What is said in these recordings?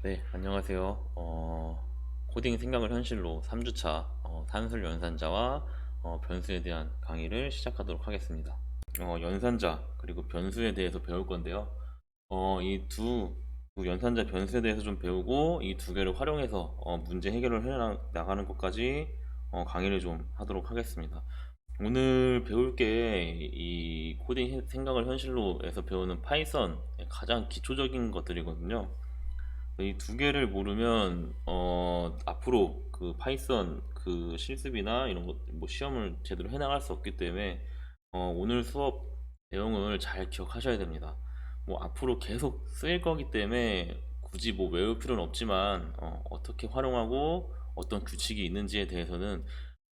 네, 안녕하세요. 코딩 생각을 현실로 3주차 산술 연산자와 변수에 대한 강의를 시작하도록 하겠습니다. 연산자 그리고 변수에 대해서 배울 건데요. 이 두 연산자 변수에 대해서 좀 배우고 이 두 개를 활용해서 문제 해결을 해 나가는 것까지 강의를 좀 하도록 하겠습니다. 오늘 배울 게 이 코딩 생각을 현실로에서 배우는 파이썬의 가장 기초적인 것들이거든요. 이 두 개를 모르면 앞으로 그 파이썬 그 실습이나 이런 것 뭐 시험을 제대로 해나갈 수 없기 때문에 오늘 수업 내용을 잘 기억하셔야 됩니다. 뭐 앞으로 계속 쓰일 거기 때문에 굳이 뭐 외울 필요는 없지만 어떻게 활용하고 어떤 규칙이 있는지에 대해서는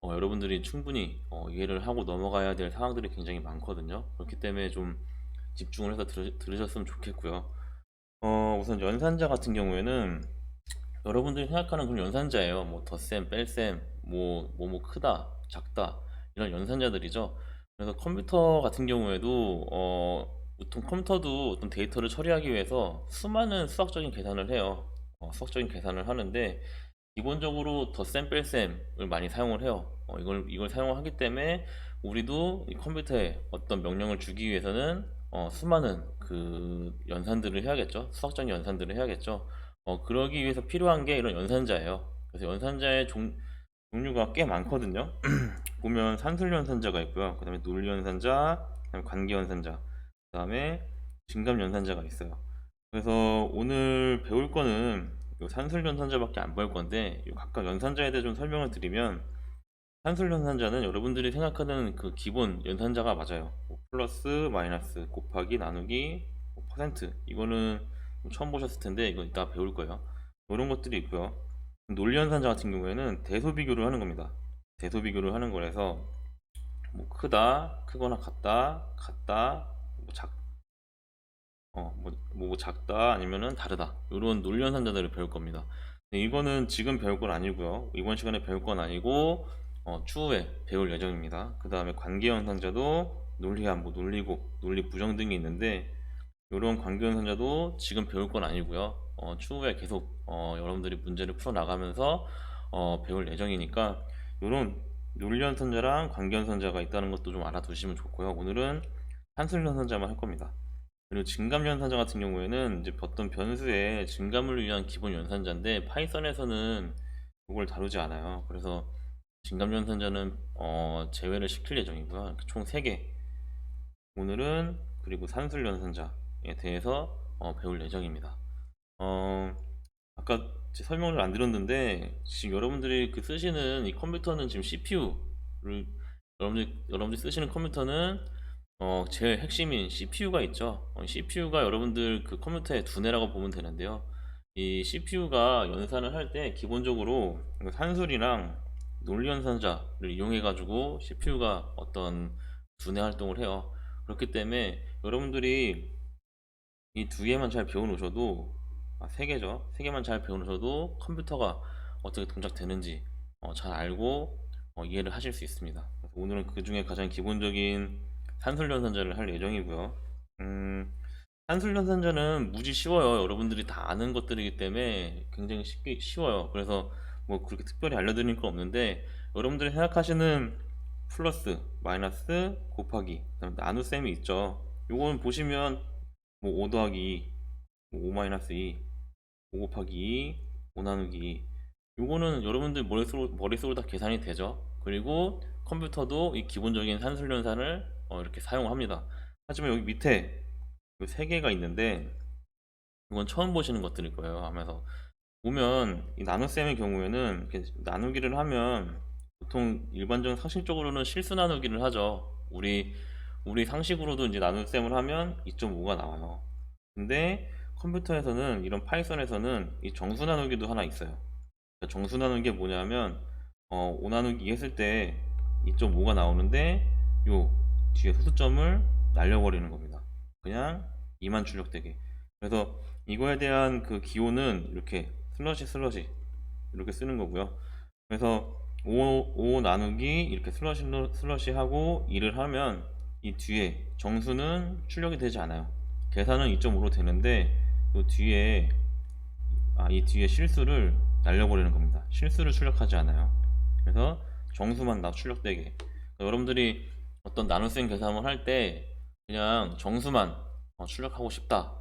여러분들이 충분히 이해를 하고 넘어가야 될 상황들이 굉장히 많거든요. 그렇기 때문에 좀 집중을 해서 들으셨으면 좋겠고요. 우선 연산자 같은 경우에는 여러분들이 생각하는 그런 연산자예요. 뭐 덧셈, 뺄셈, 뭐 크다, 작다 이런 연산자들이죠. 그래서 컴퓨터 같은 경우에도 보통 컴퓨터도 어떤 데이터를 처리하기 위해서 수많은 수학적인 계산을 해요. 수학적인 계산을 하는데 기본적으로 덧셈, 뺄셈을 많이 사용을 해요. 이걸 사용하기 때문에 우리도 이 컴퓨터에 어떤 명령을 주기 위해서는 수많은 그 연산들을 해야겠죠. 수학적인 연산들을 해야겠죠. 그러기 위해서 필요한 게 이런 연산자예요. 그래서 연산자의 종류가 꽤 많거든요. 보면 산술 연산자가 있고요. 그 다음에 논리 연산자, 그다음에 관계 연산자, 그 다음에 증감 연산자가 있어요. 그래서 오늘 배울 거는 요 산술 연산자밖에 안 배울 건데 요 각각 연산자에 대해 좀 설명을 드리면 산술 연산자는 여러분들이 생각하는 그 기본 연산자가 맞아요. 뭐 플러스, 마이너스, 곱하기, 나누기, 뭐 퍼센트 이거는 처음 보셨을 텐데 이거 이따 배울 거예요. 이런 것들이 있고요. 논리 연산자 같은 경우에는 대소 비교를 하는 겁니다. 대소 비교를 하는 거라서 뭐 크다, 크거나 같다, 뭐 뭐 작다 아니면은 다르다 이런 논리 연산자들을 배울 겁니다. 근데 이거는 지금 배울 건 아니고요. 이번 시간에 배울 건 아니고 추후에 배울 예정입니다. 그 다음에 관계 연산자도 논리함, 뭐 논리곱, 논리 부정 등이 있는데 이런 관계 연산자도 지금 배울 건 아니고요. 추후에 계속 여러분들이 문제를 풀어 나가면서 배울 예정이니까 이런 논리 연산자랑 관계 연산자가 있다는 것도 좀 알아두시면 좋고요. 오늘은 산술 연산자만 할 겁니다. 그리고 증감 연산자 같은 경우에는 이제 어떤 변수의 증감을 위한 기본 연산자인데 파이썬에서는 그걸 다루지 않아요. 그래서 증감 연산자는 제외를 시킬 예정이고요. 총 3개. 오늘은 그리고 산술 연산자에 대해서 배울 예정입니다. 어, 아까 제 설명을 안 드렸는데 지금 여러분들이 그 쓰시는 이 컴퓨터는 지금 CPU를 여러분들이 쓰시는 컴퓨터는 제일 핵심인 CPU가 있죠. CPU가 여러분들 그 컴퓨터의 두뇌라고 보면 되는데요. 이 CPU가 연산을 할 때 기본적으로 산술이랑 논리 연산자를 이용해 가지고 CPU가 어떤 두뇌 활동을 해요. 그렇기 때문에 여러분들이 이 두 개만 잘 배워 놓으셔도 세 개죠. 세 개만 잘 배워 놓으셔도 컴퓨터가 어떻게 동작되는지 잘 알고 이해를 하실 수 있습니다. 그래서 오늘은 그 중에 가장 기본적인 산술연산자를 할 예정이고요. 산술연산자는 무지 쉬워요. 여러분들이 다 아는 것들이기 때문에 굉장히 쉽게 쉬워요. 그래서 뭐 그렇게 특별히 알려드릴 건 없는데 여러분들이 생각하시는 플러스, 마이너스, 곱하기, 그다음에 나눗셈이 있죠. 요건 보시면 뭐 5 더하기 2, 뭐5 마이너스 2, 5 곱하기 2, 5 나누기 2. 요거는 여러분들 머릿속으로 다 계산이 되죠. 그리고 컴퓨터도 이 기본적인 산술연산을 이렇게 사용합니다. 하지만 여기 밑에 그 세 개가 있는데 이건 처음 보시는 것들일 거예요. 하면서 보면 이 나눗셈의 경우에는 이렇게 나누기를 하면 보통 일반적인 상식적으로는 실수 나누기를 하죠. 우리 상식으로도 이제 나눗셈을 하면 2.5가 나와요. 근데 컴퓨터에서는 이런 파이썬에서는 이 정수 나누기도 하나 있어요. 그러니까 정수 나누기 게 뭐냐면 5 나누기 했을 때 2.5가 나오는데 요 뒤에 소수점을 날려버리는 겁니다. 그냥 2만 출력되게. 그래서 이거에 대한 그 기호는 이렇게 슬러시 이렇게 쓰는 거고요. 그래서 5 나누기 이렇게 슬러시 하고 2를 하면 이 뒤에 정수는 출력이 되지 않아요. 계산은 2.5로 되는데 이 뒤에 이 뒤에 실수를 날려버리는 겁니다. 실수를 출력하지 않아요. 그래서 정수만 출력되게. 그러니까 여러분들이 어떤 나눗셈 계산을 할 때 그냥 정수만 출력하고 싶다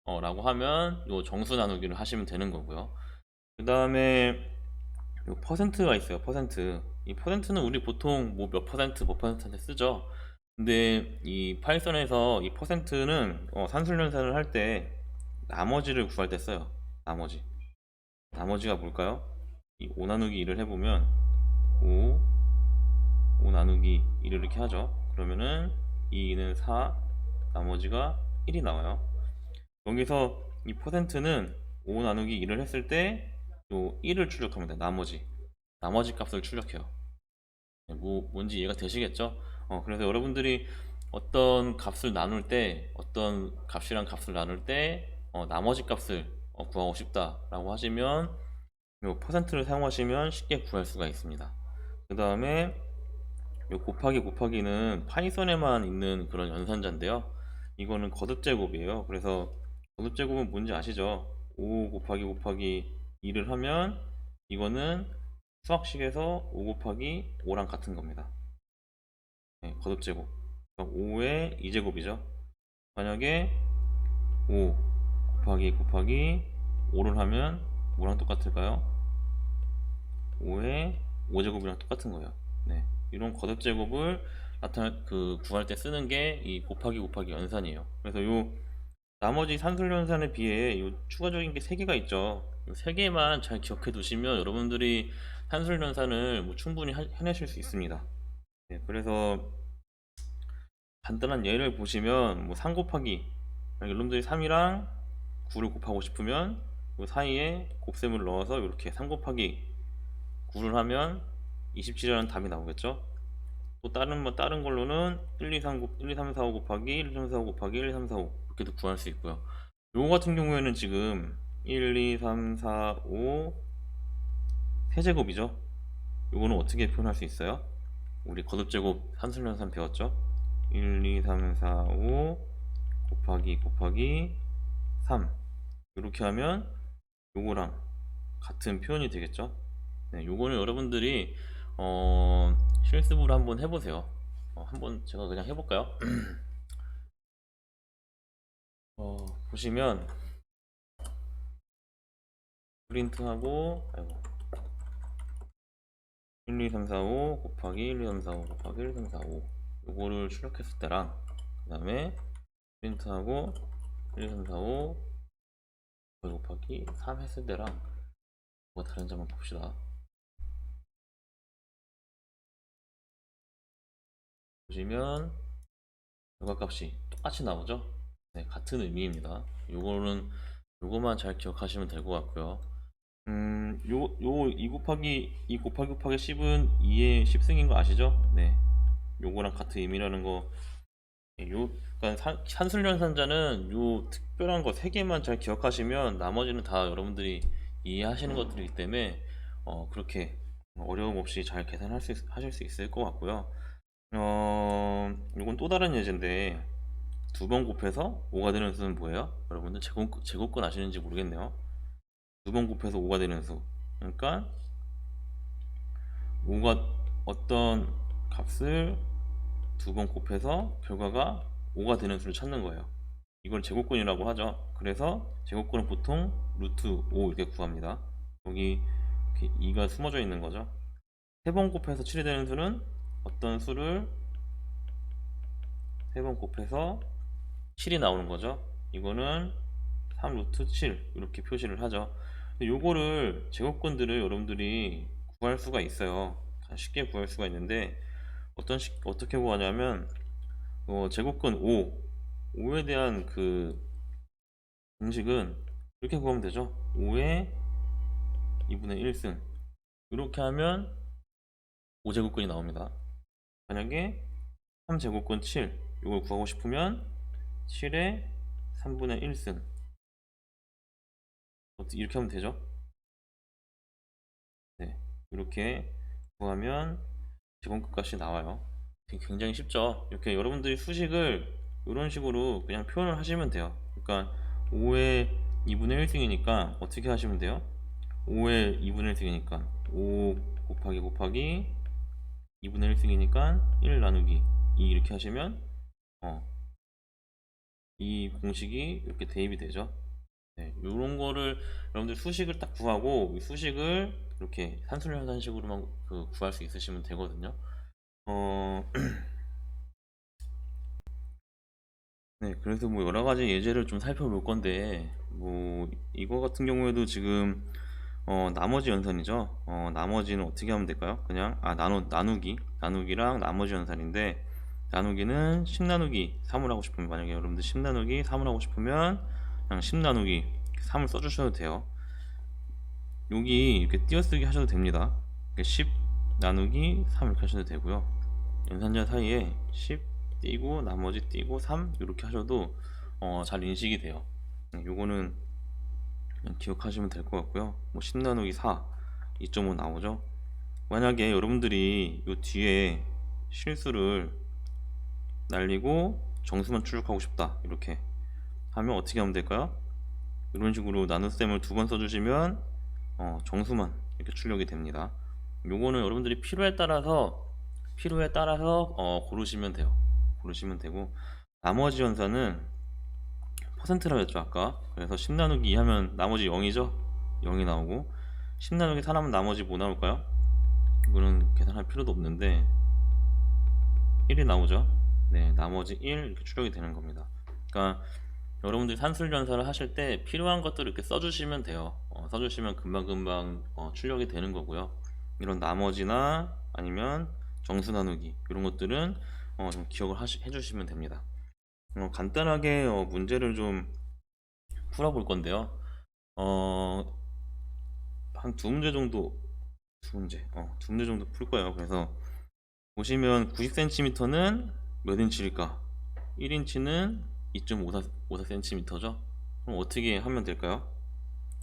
라고 하면 요 정수 나누기를 하시면 되는 거고요. 그 다음에 요 퍼센트가 있어요. 퍼센트. 이 퍼센트는 우리 보통 뭐 몇 퍼센트, 몇 퍼센트한테 쓰죠. 근데 이 파이썬에서 이 퍼센트는 산술연산을 할 때 나머지를 구할 때 써요. 나머지가 뭘까요? 이 5 나누기 2를 해보면 5 나누기 2를 이렇게 하죠. 그러면은 2는 4, 나머지가 1이 나와요. 여기서 이 퍼센트는 5 나누기 2를 했을 때 요 1을 출력합니다. 나머지 값을 출력해요. 뭔지 이해가 되시겠죠? 그래서 여러분들이 어떤 값을 나눌 때, 어떤 값이랑 값을 나눌 때 나머지 값을 구하고 싶다라고 하시면 요 퍼센트를 사용하시면 쉽게 구할 수가 있습니다. 그 다음에 요 곱하기는 파이썬에만 있는 그런 연산자인데요. 이거는 거듭 제곱이에요. 그래서 거듭 제곱은 뭔지 아시죠? 5 곱하기 2를 하면 이거는 수학식에서 5 곱하기 5랑 같은 겁니다. 네, 거듭 제곱. 5의 2제곱이죠. 만약에 5 곱하기 5를 하면 뭐랑 똑같을까요? 5의 5제곱이랑 똑같은 거예요. 네, 이런 거듭 제곱을 구할 때 쓰는 게 이 곱하기 연산이에요. 그래서 요 나머지 산술 연산에 비해 요 추가적인 게 3개가 있죠. 이 3개만 잘 기억해 두시면 여러분들이 산술 연산을 뭐 충분히 해내실 수 있습니다. 네, 그래서 간단한 예를 보시면 뭐 3 곱하기, 여러분들이 3이랑 9를 곱하고 싶으면 그 사이에 곱셈을 넣어서 이렇게 3 곱하기 9를 하면 27이라는 답이 나오겠죠. 또 다른 걸로는 1, 2, 3, 4, 5 곱하기 1, 2, 3, 4, 5 곱하기 1, 2, 3, 4, 5 이렇게도 구할 수 있고요. 요거 같은 경우에는 지금 1, 2, 3, 4, 5 세제곱이죠. 요거는 어떻게 표현할 수 있어요? 우리 거듭제곱 산술연산 배웠죠? 1, 2, 3, 4, 5 곱하기 3 이렇게 하면 요거랑 같은 표현이 되겠죠? 네, 요거는 여러분들이 실습으로 한번 해보세요. 한번 제가 그냥 해볼까요? 보시면 프린트하고 1, 2, 3, 4, 5 곱하기 1, 2, 3, 4, 5 곱하기 1, 2, 3, 4, 5 요거를 출력했을 때랑 그 다음에 프린트하고 1, 2, 3, 4, 5 곱하기 3 했을 때랑 뭐가 다른지 한번 봅시다. 보시면 결과값이 똑같이 나오죠? 네, 같은 의미입니다. 요거만 잘 기억하시면 될 것 같고요. 이 곱하기 10은 2의 10승인 거 아시죠? 네. 요거랑 같은 의미라는 거. 그러니까 산술연산자는 요 특별한 거 3개만 잘 기억하시면 나머지는 다 여러분들이 이해하시는 것들이기 때문에 그렇게 어려움 없이 잘 하실 수 있을 것 같고요. 이건 또 다른 예제인데 2번 곱해서 5가 되는 수는 뭐예요? 여러분들 제곱근 아시는지 모르겠네요. 2번 곱해서 5가 되는 수. 그러니까 5가 어떤 값을 2번 곱해서 결과가 5가 되는 수를 찾는 거예요. 이걸 제곱근이라고 하죠. 그래서 제곱근은 보통 루트 5 이렇게 구합니다. 여기 이렇게 2가 숨어져 있는 거죠. 3번 곱해서 7이 되는 수는 어떤 수를 3번 곱해서 7이 나오는 거죠. 이거는 3 루트 7 이렇게 표시를 하죠. 요거를 제곱근들을 여러분들이 구할 수가 있어요. 쉽게 구할 수가 있는데 어떻게 구하냐면 제곱근 5에 대한 그 공식은 이렇게 구하면 되죠. 5에 2분의 1승 이렇게 하면 5제곱근이 나옵니다. 만약에 3제곱근 7 이걸 구하고 싶으면 7에 3분의 1승 이렇게 하면 되죠. 네, 이렇게 구하면 제곱근 값이 나와요. 굉장히 쉽죠. 이렇게 여러분들이 수식을 이런 식으로 그냥 표현을 하시면 돼요. 그러니까 5에 2분의 1승이니까 어떻게 하시면 돼요? 5의 2분의 1승이니까 5 곱하기 2분의 1승이니까 1 나누기 2 이렇게 하시면 이 공식이 이렇게 대입이 되죠. 네, 이런 거를 여러분들 수식을 딱 구하고 이 수식을 이렇게 산술연산식으로만 구할 수 있으시면 되거든요. 네, 그래서 뭐 여러 가지 예제를 좀 살펴볼 건데, 뭐 이거 같은 경우에도 지금 나머지 연산이죠. 나머지는 어떻게 하면 될까요? 그냥 나누기랑 나머지 연산인데, 나누기는 10 나누기 3을 하고 싶으면, 만약에 여러분들 10 나누기 3을 하고 싶으면 그냥 10 나누기 3을 써주셔도 돼요. 여기 이렇게 띄어쓰기 하셔도 됩니다. 10 나누기 3 이렇게 하셔도 되고요. 연산자 사이에 10 띄고 나머지 띄고 3 이렇게 하셔도 잘 인식이 돼요. 요거는 그냥 기억하시면 될 것 같고요. 뭐 10 나누기 4 2.5 나오죠. 만약에 여러분들이 요 뒤에 실수를 날리고 정수만 출력하고 싶다 이렇게 하면 어떻게 하면 될까요? 이런 식으로 나눗셈을 2번 써주시면 정수만 이렇게 출력이 됩니다. 요거는 여러분들이 필요에 따라서 고르시면 돼요. 고르시면 되고, 나머지 연산은 퍼센트라고 했죠 아까. 그래서 10 나누기 2 하면 나머지 0이죠. 0이 나오고, 10 나누기 4 하면 나머지 뭐 나올까요? 이거는 계산할 필요도 없는데 1이 나오죠. 네, 나머지 1 이렇게 출력이 되는 겁니다. 그러니까 여러분들이 산술연산을 하실 때 필요한 것들을 이렇게 써주시면 돼요. 써주시면 금방금방 출력이 되는 거고요. 이런 나머지나 아니면 정수 나누기 이런 것들은 좀 기억을 해주시면 됩니다. 간단하게 문제를 좀 풀어볼 건데요. 한 두 문제 정도 두 문제 정도 풀 거예요. 그래서 보시면 90cm는 몇 인치일까? 1인치는 2.54cm죠. 그럼 어떻게 하면 될까요?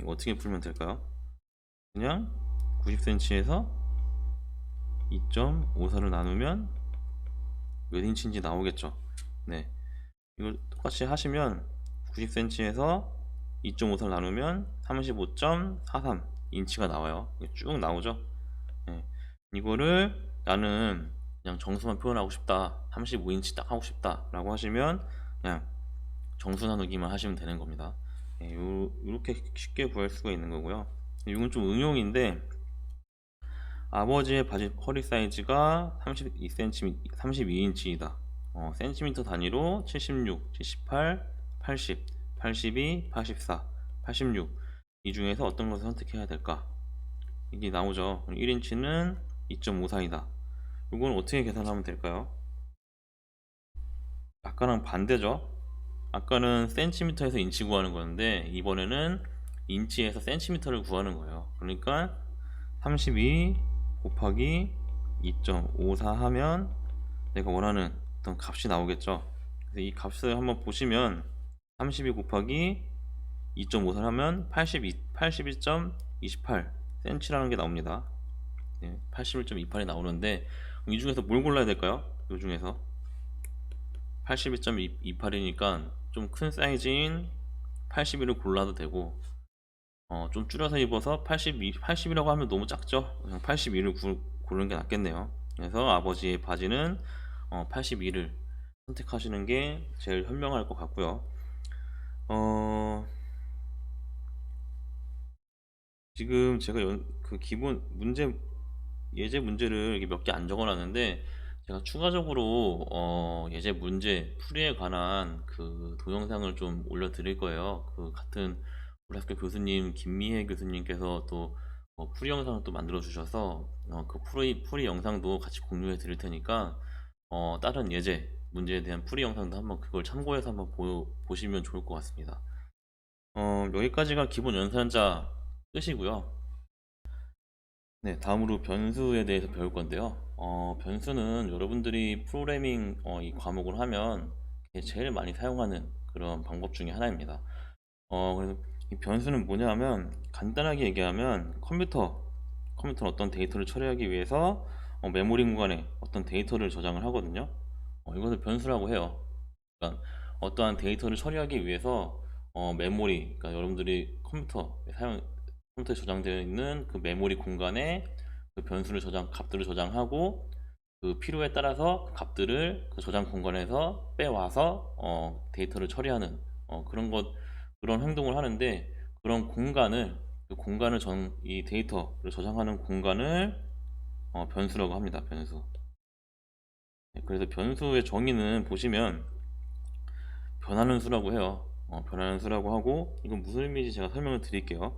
어떻게 풀면 될까요? 그냥 90cm에서 2.54를 나누면 몇 인치인지 나오겠죠. 네, 이걸 똑같이 하시면 90cm에서 2.54를 나누면 35.43 인치가 나와요. 쭉 나오죠. 네, 이거를 나는 그냥 정수만 표현하고 싶다, 35인치 딱 하고 싶다 라고 하시면 그냥 정수 나누기만 하시면 되는 겁니다. 네, 이렇게 쉽게 구할 수가 있는 거고요. 이건 좀 응용인데, 아버지의 바지 허리 사이즈가 32인치이다. 센티미터 단위로 76, 78, 80, 82, 84, 86. 이 중에서 어떤 것을 선택해야 될까? 이게 나오죠. 1인치는 2.54이다. 이건 어떻게 계산하면 될까요? 아까랑 반대죠. 아까는 센티미터에서 인치 구하는 거였는데 이번에는 인치에서 센티미터를 구하는 거예요. 그러니까 32 곱하기 2.54 하면 내가 원하는 어떤 값이 나오겠죠. 그래서 이 값을 한번 보시면 32 곱하기 2.54 하면 82.28cm라는 게 나옵니다. 네, 81.28이 나오는데 이 중에서 뭘 골라야 될까요? 이 중에서 82.28이니까 좀 큰 사이즈인 81을 골라도 되고, 좀 줄여서 입어서 80이라고 하면 너무 작죠? 그냥 81을 고르는 게 낫겠네요. 그래서 아버지의 바지는 82를 선택하시는 게 제일 현명할 것 같고요. 지금 제가 그 기본 문제, 예제 문제를 몇 개 안 적어놨는데, 제가 추가적으로 예제 문제 풀이에 관한 그 동영상을 좀 올려드릴 거예요. 그 같은 우리 학교 교수님 김미혜 교수님께서 또 풀이 영상을 또 만들어 주셔서 그 풀이 영상도 같이 공유해 드릴 테니까 다른 예제 문제에 대한 풀이 영상도 한번 그걸 참고해서 한번 보시면 좋을 것 같습니다. 여기까지가 기본 연산자 끝이고요. 네, 다음으로 변수에 대해서 배울 건데요. 변수는 여러분들이 프로그래밍 이 과목을 하면 제일 많이 사용하는 그런 방법 중에 하나입니다. 그래서 이 변수는 뭐냐 하면, 간단하게 얘기하면 컴퓨터는 어떤 데이터를 처리하기 위해서 메모리 공간에 어떤 데이터를 저장을 하거든요. 이것을 변수라고 해요. 그러니까 어떠한 데이터를 처리하기 위해서 메모리, 그러니까 여러분들이 컴퓨터에 저장되어 있는 그 메모리 공간에 그 값들을 저장하고 그 필요에 따라서 그 값들을 그 저장 공간에서 빼와서 데이터를 처리하는 그런 행동을 하는데, 그런 공간을 이 데이터를 저장하는 공간을 변수라고 합니다. 변수. 네, 그래서 변수의 정의는 보시면 변하는 수라고 해요. 변하는 수라고 하고, 이건 무슨 의미인지 제가 설명을 드릴게요.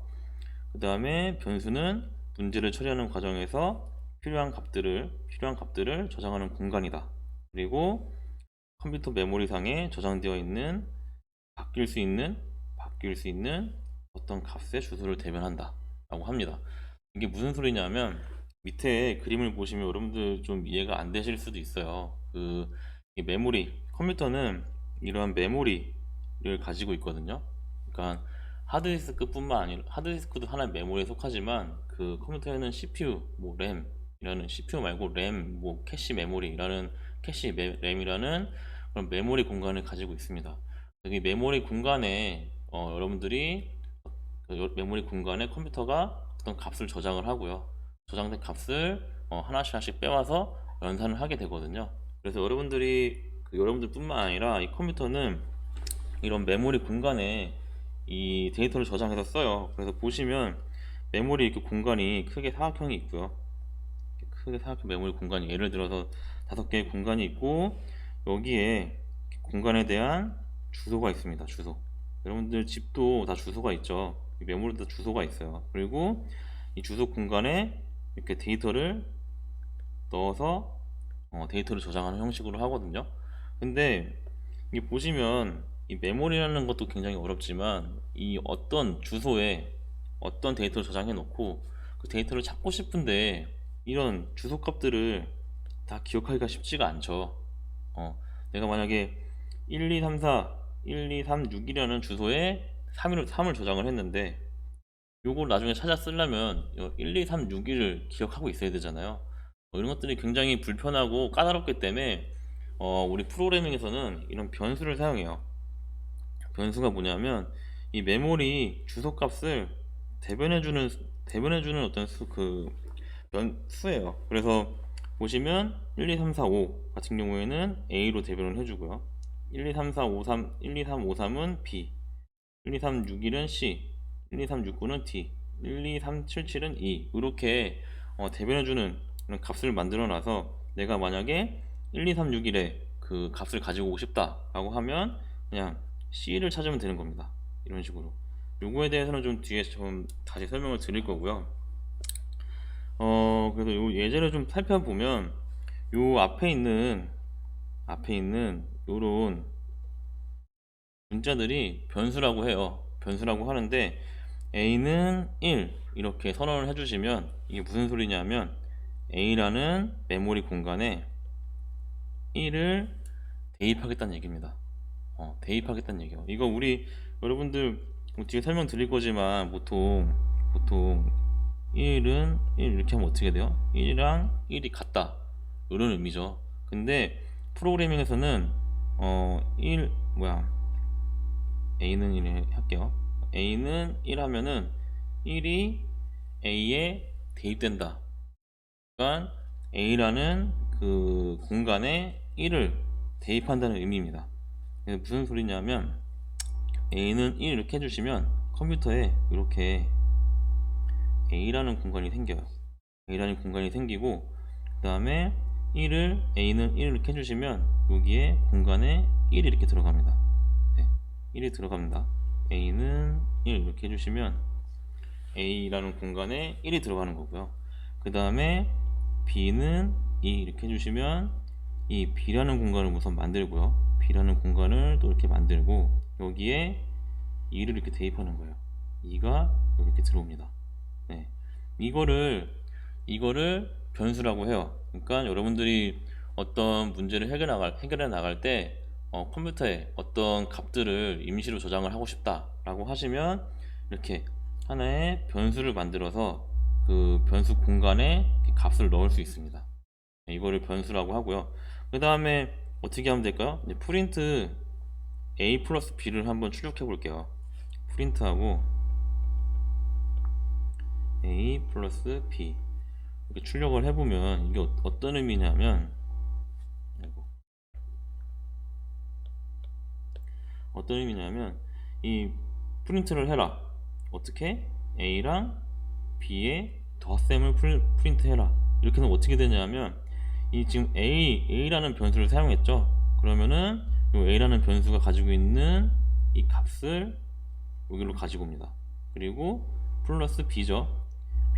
그 다음에 변수는 문제를 처리하는 과정에서 필요한 값들을 저장하는 공간이다. 그리고 컴퓨터 메모리상에 저장되어 있는 바뀔 수 있는 어떤 값의 주소를 대변한다 라고 합니다. 이게 무슨 소리냐면, 밑에 그림을 보시면 여러분들 좀 이해가 안 되실 수도 있어요. 이 컴퓨터는 이러한 메모리를 가지고 있거든요. 그러니까 하드디스크도 하나의 메모리에 속하지만, 그 컴퓨터에는 CPU, 뭐 램이라는, CPU 말고 램, 뭐 램이라는 그런 메모리 공간을 가지고 있습니다. 여기 메모리 공간에 메모리 공간에 컴퓨터가 어떤 값을 저장을 하고요. 저장된 값을 하나씩 빼와서 연산을 하게 되거든요. 그래서 여러분들뿐만 아니라 이 컴퓨터는 이런 메모리 공간에 이 데이터를 저장해서 써요. 그래서 보시면 메모리 이렇게 공간이 크게 사각형이 있고요. 크게 사각형 메모리 공간이, 예를 들어서 5개의 공간이 있고, 여기에 공간에 대한 주소가 있습니다. 주소. 여러분들 집도 다 주소가 있죠. 메모리도 주소가 있어요. 그리고 이 주소 공간에 이렇게 데이터를 넣어서 데이터를 저장하는 형식으로 하거든요. 근데 이게 보시면 이 메모리라는 것도 굉장히 어렵지만, 이 어떤 주소에 어떤 데이터를 저장해 놓고 그 데이터를 찾고 싶은데 이런 주소 값들을 다 기억하기가 쉽지가 않죠. 내가 만약에 12346이라는 주소에 3을 저장을 했는데, 요걸 나중에 찾아 쓰려면 12361을 기억하고 있어야 되잖아요. 이런 것들이 굉장히 불편하고 까다롭기 때문에 우리 프로그래밍에서는 이런 변수를 사용해요. 변수가 뭐냐면, 이 메모리 주소 값을 대변해주는 어떤 수예요. 그래서 보시면 1, 2, 3, 4, 5 같은 경우에는 A로 대변을 해주고요. 1, 2, 3, 4, 5, 3, 1, 2, 3, 5, 3은 B, 1, 2, 3, 6, 1은 C, 1, 2, 3, 6, 9는 D, 1, 2, 3, 7, 7은 E. 이렇게 대변해주는 그런 값을 만들어 놔서, 내가 만약에 1, 2, 3, 6, 1에 그 값을 가지고 오고 싶다 라고 하면 그냥 C를 찾으면 되는 겁니다. 이런 식으로. 요거에 대해서는 좀 뒤에 좀 다시 설명을 드릴 거고요. 그래서 요 예제를 좀 살펴보면, 요 앞에 있는 요런 문자들이 변수라고 해요. 변수라고 하는데, A는 1 이렇게 선언을 해주시면, 이게 무슨 소리냐면, A라는 메모리 공간에 1을 대입하겠다는 얘기입니다. 대입하겠다는 얘기예요. 이거 여러분들 뭐 뒤에 설명 드릴 거지만, 보통 1은 1 이렇게 하면 어떻게 돼요? 1이랑 1이 같다, 이런 의미죠. 근데 프로그래밍에서는 A는 1 할게요. A는 1 하면은 1이 A에 대입된다. 그러니까 A라는 그 공간에 1을 대입한다는 의미입니다. 무슨 소리냐면, A는 1 이렇게 해주시면 컴퓨터에 이렇게 A라는 공간이 생겨요. A라는 공간이 생기고, 그 다음에 A는 1 이렇게 해주시면 여기에 공간에 1이 이렇게 들어갑니다. 네, 1이 들어갑니다. A는 1 이렇게 해주시면 A라는 공간에 1이 들어가는 거고요. 그 다음에 B는 2 이렇게 해주시면 이 B라는 공간을 우선 만들고요. B라는 공간을 또 이렇게 만들고, 여기에 2를 이렇게 대입하는 거예요. 2가 여기 이렇게 들어옵니다. 네. 이거를 변수라고 해요. 그러니까 여러분들이 어떤 문제를 해결해 나갈 때 컴퓨터에 어떤 값들을 임시로 저장을 하고 싶다라고 하시면, 이렇게 하나의 변수를 만들어서 그 변수 공간에 값을 넣을 수 있습니다. 네, 이거를 변수라고 하고요. 그 다음에 어떻게 하면 될까요? 프린트 A 플러스 B를 한번 출력해 볼게요. 프린트하고 a 플러스 b 이렇게 출력을 해보면 이게 어떤 의미냐면, 어떤 의미냐면 이 프린트를 해라. 어떻게? a랑 b의 덧셈을 프린트 해라. 이렇게 하면 어떻게 되냐면, 이 지금 a라는 변수를 사용했죠. 그러면은 이 a라는 변수가 가지고 있는 이 값을 여기로 가지고 옵니다. 그리고 플러스 b죠.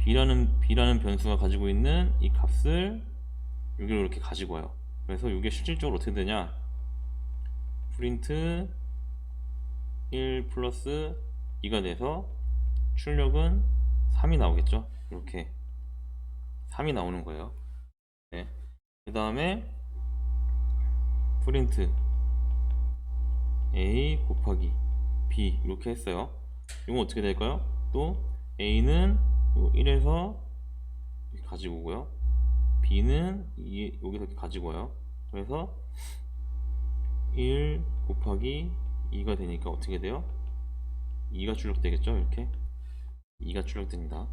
b라는 변수가 가지고 있는 이 값을 여기로 이렇게 가지고 와요. 그래서 이게 실질적으로 어떻게 되냐? 프린트 1 플러스 2가 돼서 출력은 3이 나오겠죠. 이렇게 3이 나오는 거예요. 네. 그 다음에 프린트 a 곱하기 b 이렇게 했어요. 이건 어떻게 될까요? 또 a는 1에서 가지고 오고요, b는 여기서 이렇게 가지고 와요. 그래서 1 곱하기 2가 되니까 어떻게 돼요? 2가 출력되겠죠. 이렇게 2가 출력됩니다.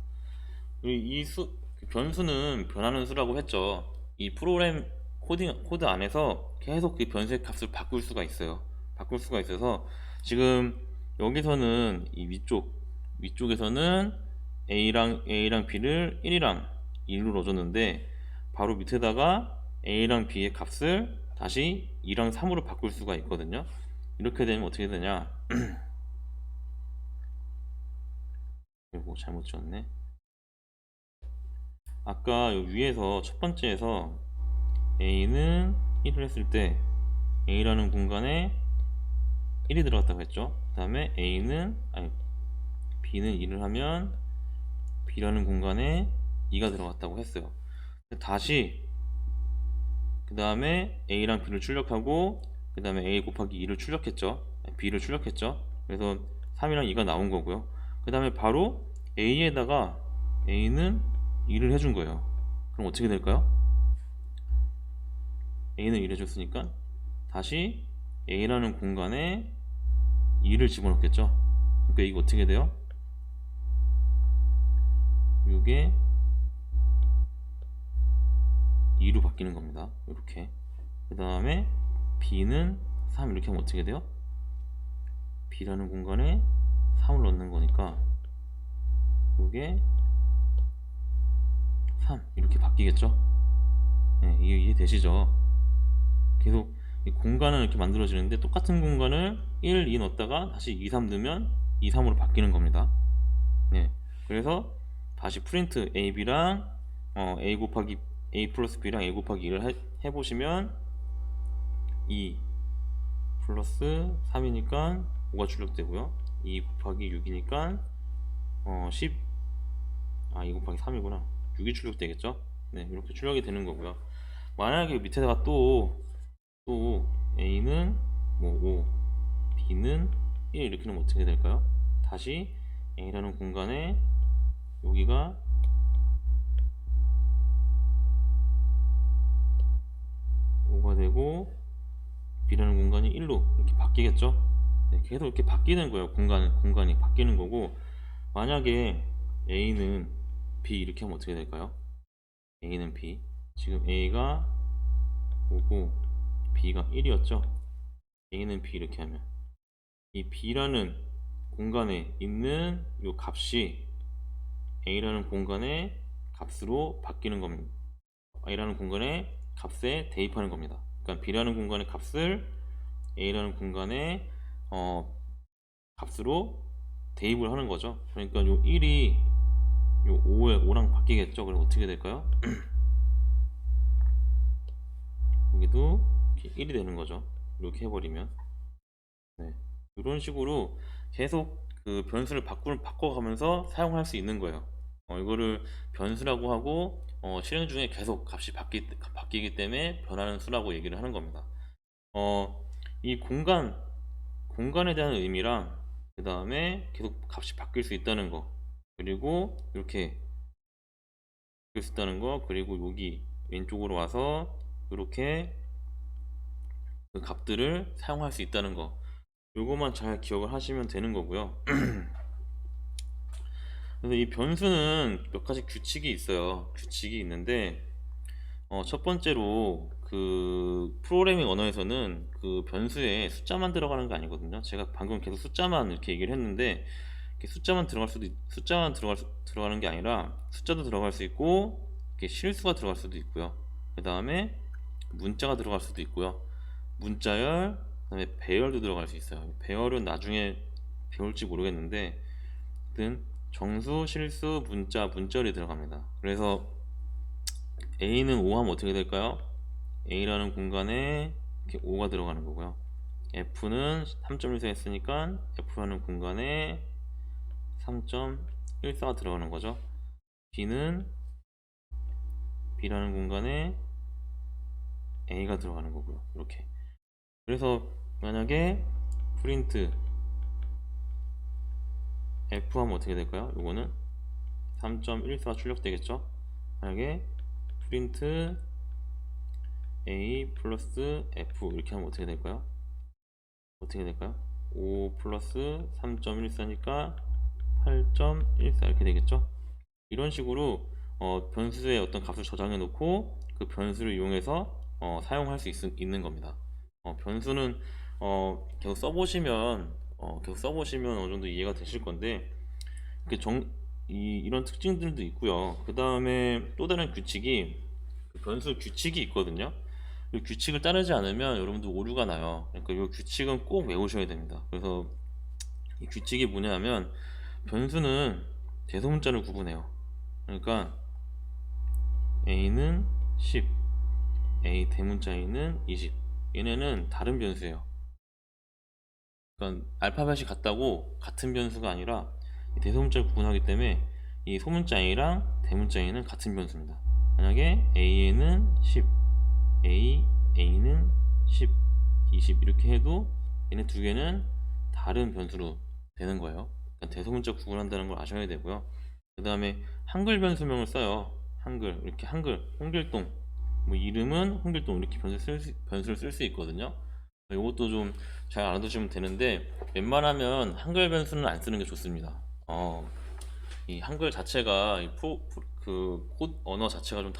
변수는 변하는 수라고 했죠. 이 프로그램 코드 안에서 계속 그 변수의 값을 바꿀 수가 있어요. 바꿀 수가 있어서 지금 여기서는 이 위쪽에서는 a랑 b를 1이랑 2로 넣어줬는데, 바로 밑에다가 a랑 b의 값을 다시 2랑 3으로 바꿀 수가 있거든요. 이렇게 되면 어떻게 되냐? 이거 잘못 지었네. 아까 위에서 첫 번째에서 a는 1을 했을 때 a라는 공간에 1이 들어갔다고 했죠. 그 다음에 b는 2를 하면 b라는 공간에 2가 들어갔다고 했어요. 다시 그 다음에 a랑 b를 출력하고 그 다음에 a 곱하기 2를 출력했죠. b를 출력했죠. 그래서 3이랑 2가 나온 거고요. 그 다음에 바로 a에다가 a는 2를 해준 거예요. 그럼 어떻게 될까요? a는 2를 해줬으니까 다시 a라는 공간에 2를 집어넣겠죠. 그러니까 이거 어떻게 돼요? 이게 2로 바뀌는 겁니다. 이렇게. 그 다음에 b는 3 이렇게 하면 어떻게 돼요? b라는 공간에 3을 넣는 거니까 이게 3 이렇게 바뀌겠죠. 네, 이해되시죠? 계속 이 공간은 이렇게 만들어지는데, 똑같은 공간을 1, 2 넣었다가 다시 2, 3 넣으면 2, 3으로 바뀌는 겁니다. 네, 그래서 다시 프린트 ab랑 a 곱하기 a 플러스 b랑 a 곱하기 2를 해보시면 2 플러스 3이니까 5가 출력되고요, 2 곱하기 6이니까 10, 2 곱하기 3이구나, 6이 출력되겠죠. 네, 이렇게 출력이 되는 거고요. 만약에 밑에다가 또 a는 뭐 5, b는 1 이렇게 넣으면 어떻게 될까요? 다시 a라는 공간에 여기가 5가 되고 b라는 공간이 1로 이렇게 바뀌겠죠. 네, 계속 이렇게 바뀌는 거예요. 공간이 바뀌는 거고, 만약에 a는 b 이렇게 하면 어떻게 될까요? a는 b, 지금 a가 5고 b가 1이었죠. a는 b 이렇게 하면 이 b라는 공간에 있는 이 값이 a라는 공간의 값으로 바뀌는 겁니다. a라는 공간의 값에 대입하는 겁니다. 그러니까 b라는 공간의 값을 a라는 공간의 값으로 대입을 하는 거죠. 그러니까 요 1이 요 5랑 바뀌겠죠. 그럼 어떻게 될까요? 여기도 이렇게 1이 되는 거죠. 이렇게 해버리면. 네, 이런 식으로 계속 그 변수를 바꿔가면서 사용할 수 있는 거예요. 이거를 변수라고 하고, 실행 중에 계속 값이 바뀌기 때문에 변하는 수라고 얘기를 하는 겁니다. 이 공간에 대한 의미랑, 그 다음에 계속 값이 바뀔 수 있다는 거, 그리고 이렇게 바뀔 수 있다는 거, 그리고 여기 왼쪽으로 와서 이렇게 그 값들을 사용할 수 있다는 거, 요거만 잘 기억을 하시면 되는 거고요. 그래서 이 변수는 몇 가지 규칙이 있어요. 규칙이 있는데 첫 번째로 그 프로그래밍 언어에서는 그 변수에 숫자만 들어가는 게 아니거든요. 제가 방금 계속 숫자만 이렇게 얘기를 했는데 이렇게 숫자만 들어가는 게 아니라 숫자도 들어갈 수 있고 이렇게 실수가 들어갈 수도 있고요. 그 다음에 문자가 들어갈 수도 있고요. 문자열, 그다음에 배열도 들어갈 수 있어요. 배열은 나중에 배울지 모르겠는데, 하여튼 정수, 실수, 문자, 문자열이 들어갑니다. 그래서 A는 5 하면 어떻게 될까요? A라는 공간에 이렇게 5가 들어가는 거고요. F는 3.14 했으니까 F라는 공간에 3.14가 들어가는 거죠. B는 B라는 공간에 A가 들어가는 거고요. 이렇게. 그래서 만약에 프린트 F 하면 어떻게 될까요? 요거는 3.14 출력되겠죠? 만약에 프린트 A 플러스 F 이렇게 하면 어떻게 될까요? 어떻게 될까요? 5 플러스 3.14니까 8.14 이렇게 되겠죠? 이런 식으로 변수의 어떤 값을 저장해 놓고 그 변수를 이용해서 사용할 수 있는 겁니다. 변수는 계속 써보시면 어느 정도 이해가 되실 건데 그 이런 특징들도 있고요. 그 다음에 또 다른 규칙이 그 변수 규칙이 있거든요. 이 규칙을 따르지 않으면 여러분들 오류가 나요. 그러니까 이 규칙은 꼭 외우셔야 됩니다. 그래서 이 규칙이 뭐냐면 변수는 대소문자를 구분해요. 그러니까 A는 10, A 대문자 A는 20. 얘네는 다른 변수예요. 그러니까 알파벳이 같다고 같은 변수가 아니라 대소문자를 구분하기 때문에 이 소문자 A랑 대문자 A는 같은 변수입니다. 만약에 A는 10, A는 10, 20 이렇게 해도 얘네 두 개는 다른 변수로 되는 거예요. 그러니까 대소문자 구분한다는 걸 아셔야 되고요. 그 다음에 한글 변수명을 써요. 한글 이렇게 한글 홍길동 뭐 이름은 홍길동 이렇게 변수를 쓸 수 있거든요. 이것도 좀 잘 알아두시면 되는데 웬만하면 한글 변수는 안 쓰는 게 좋습니다. 이 한글 자체가 그 언어 자체가 좀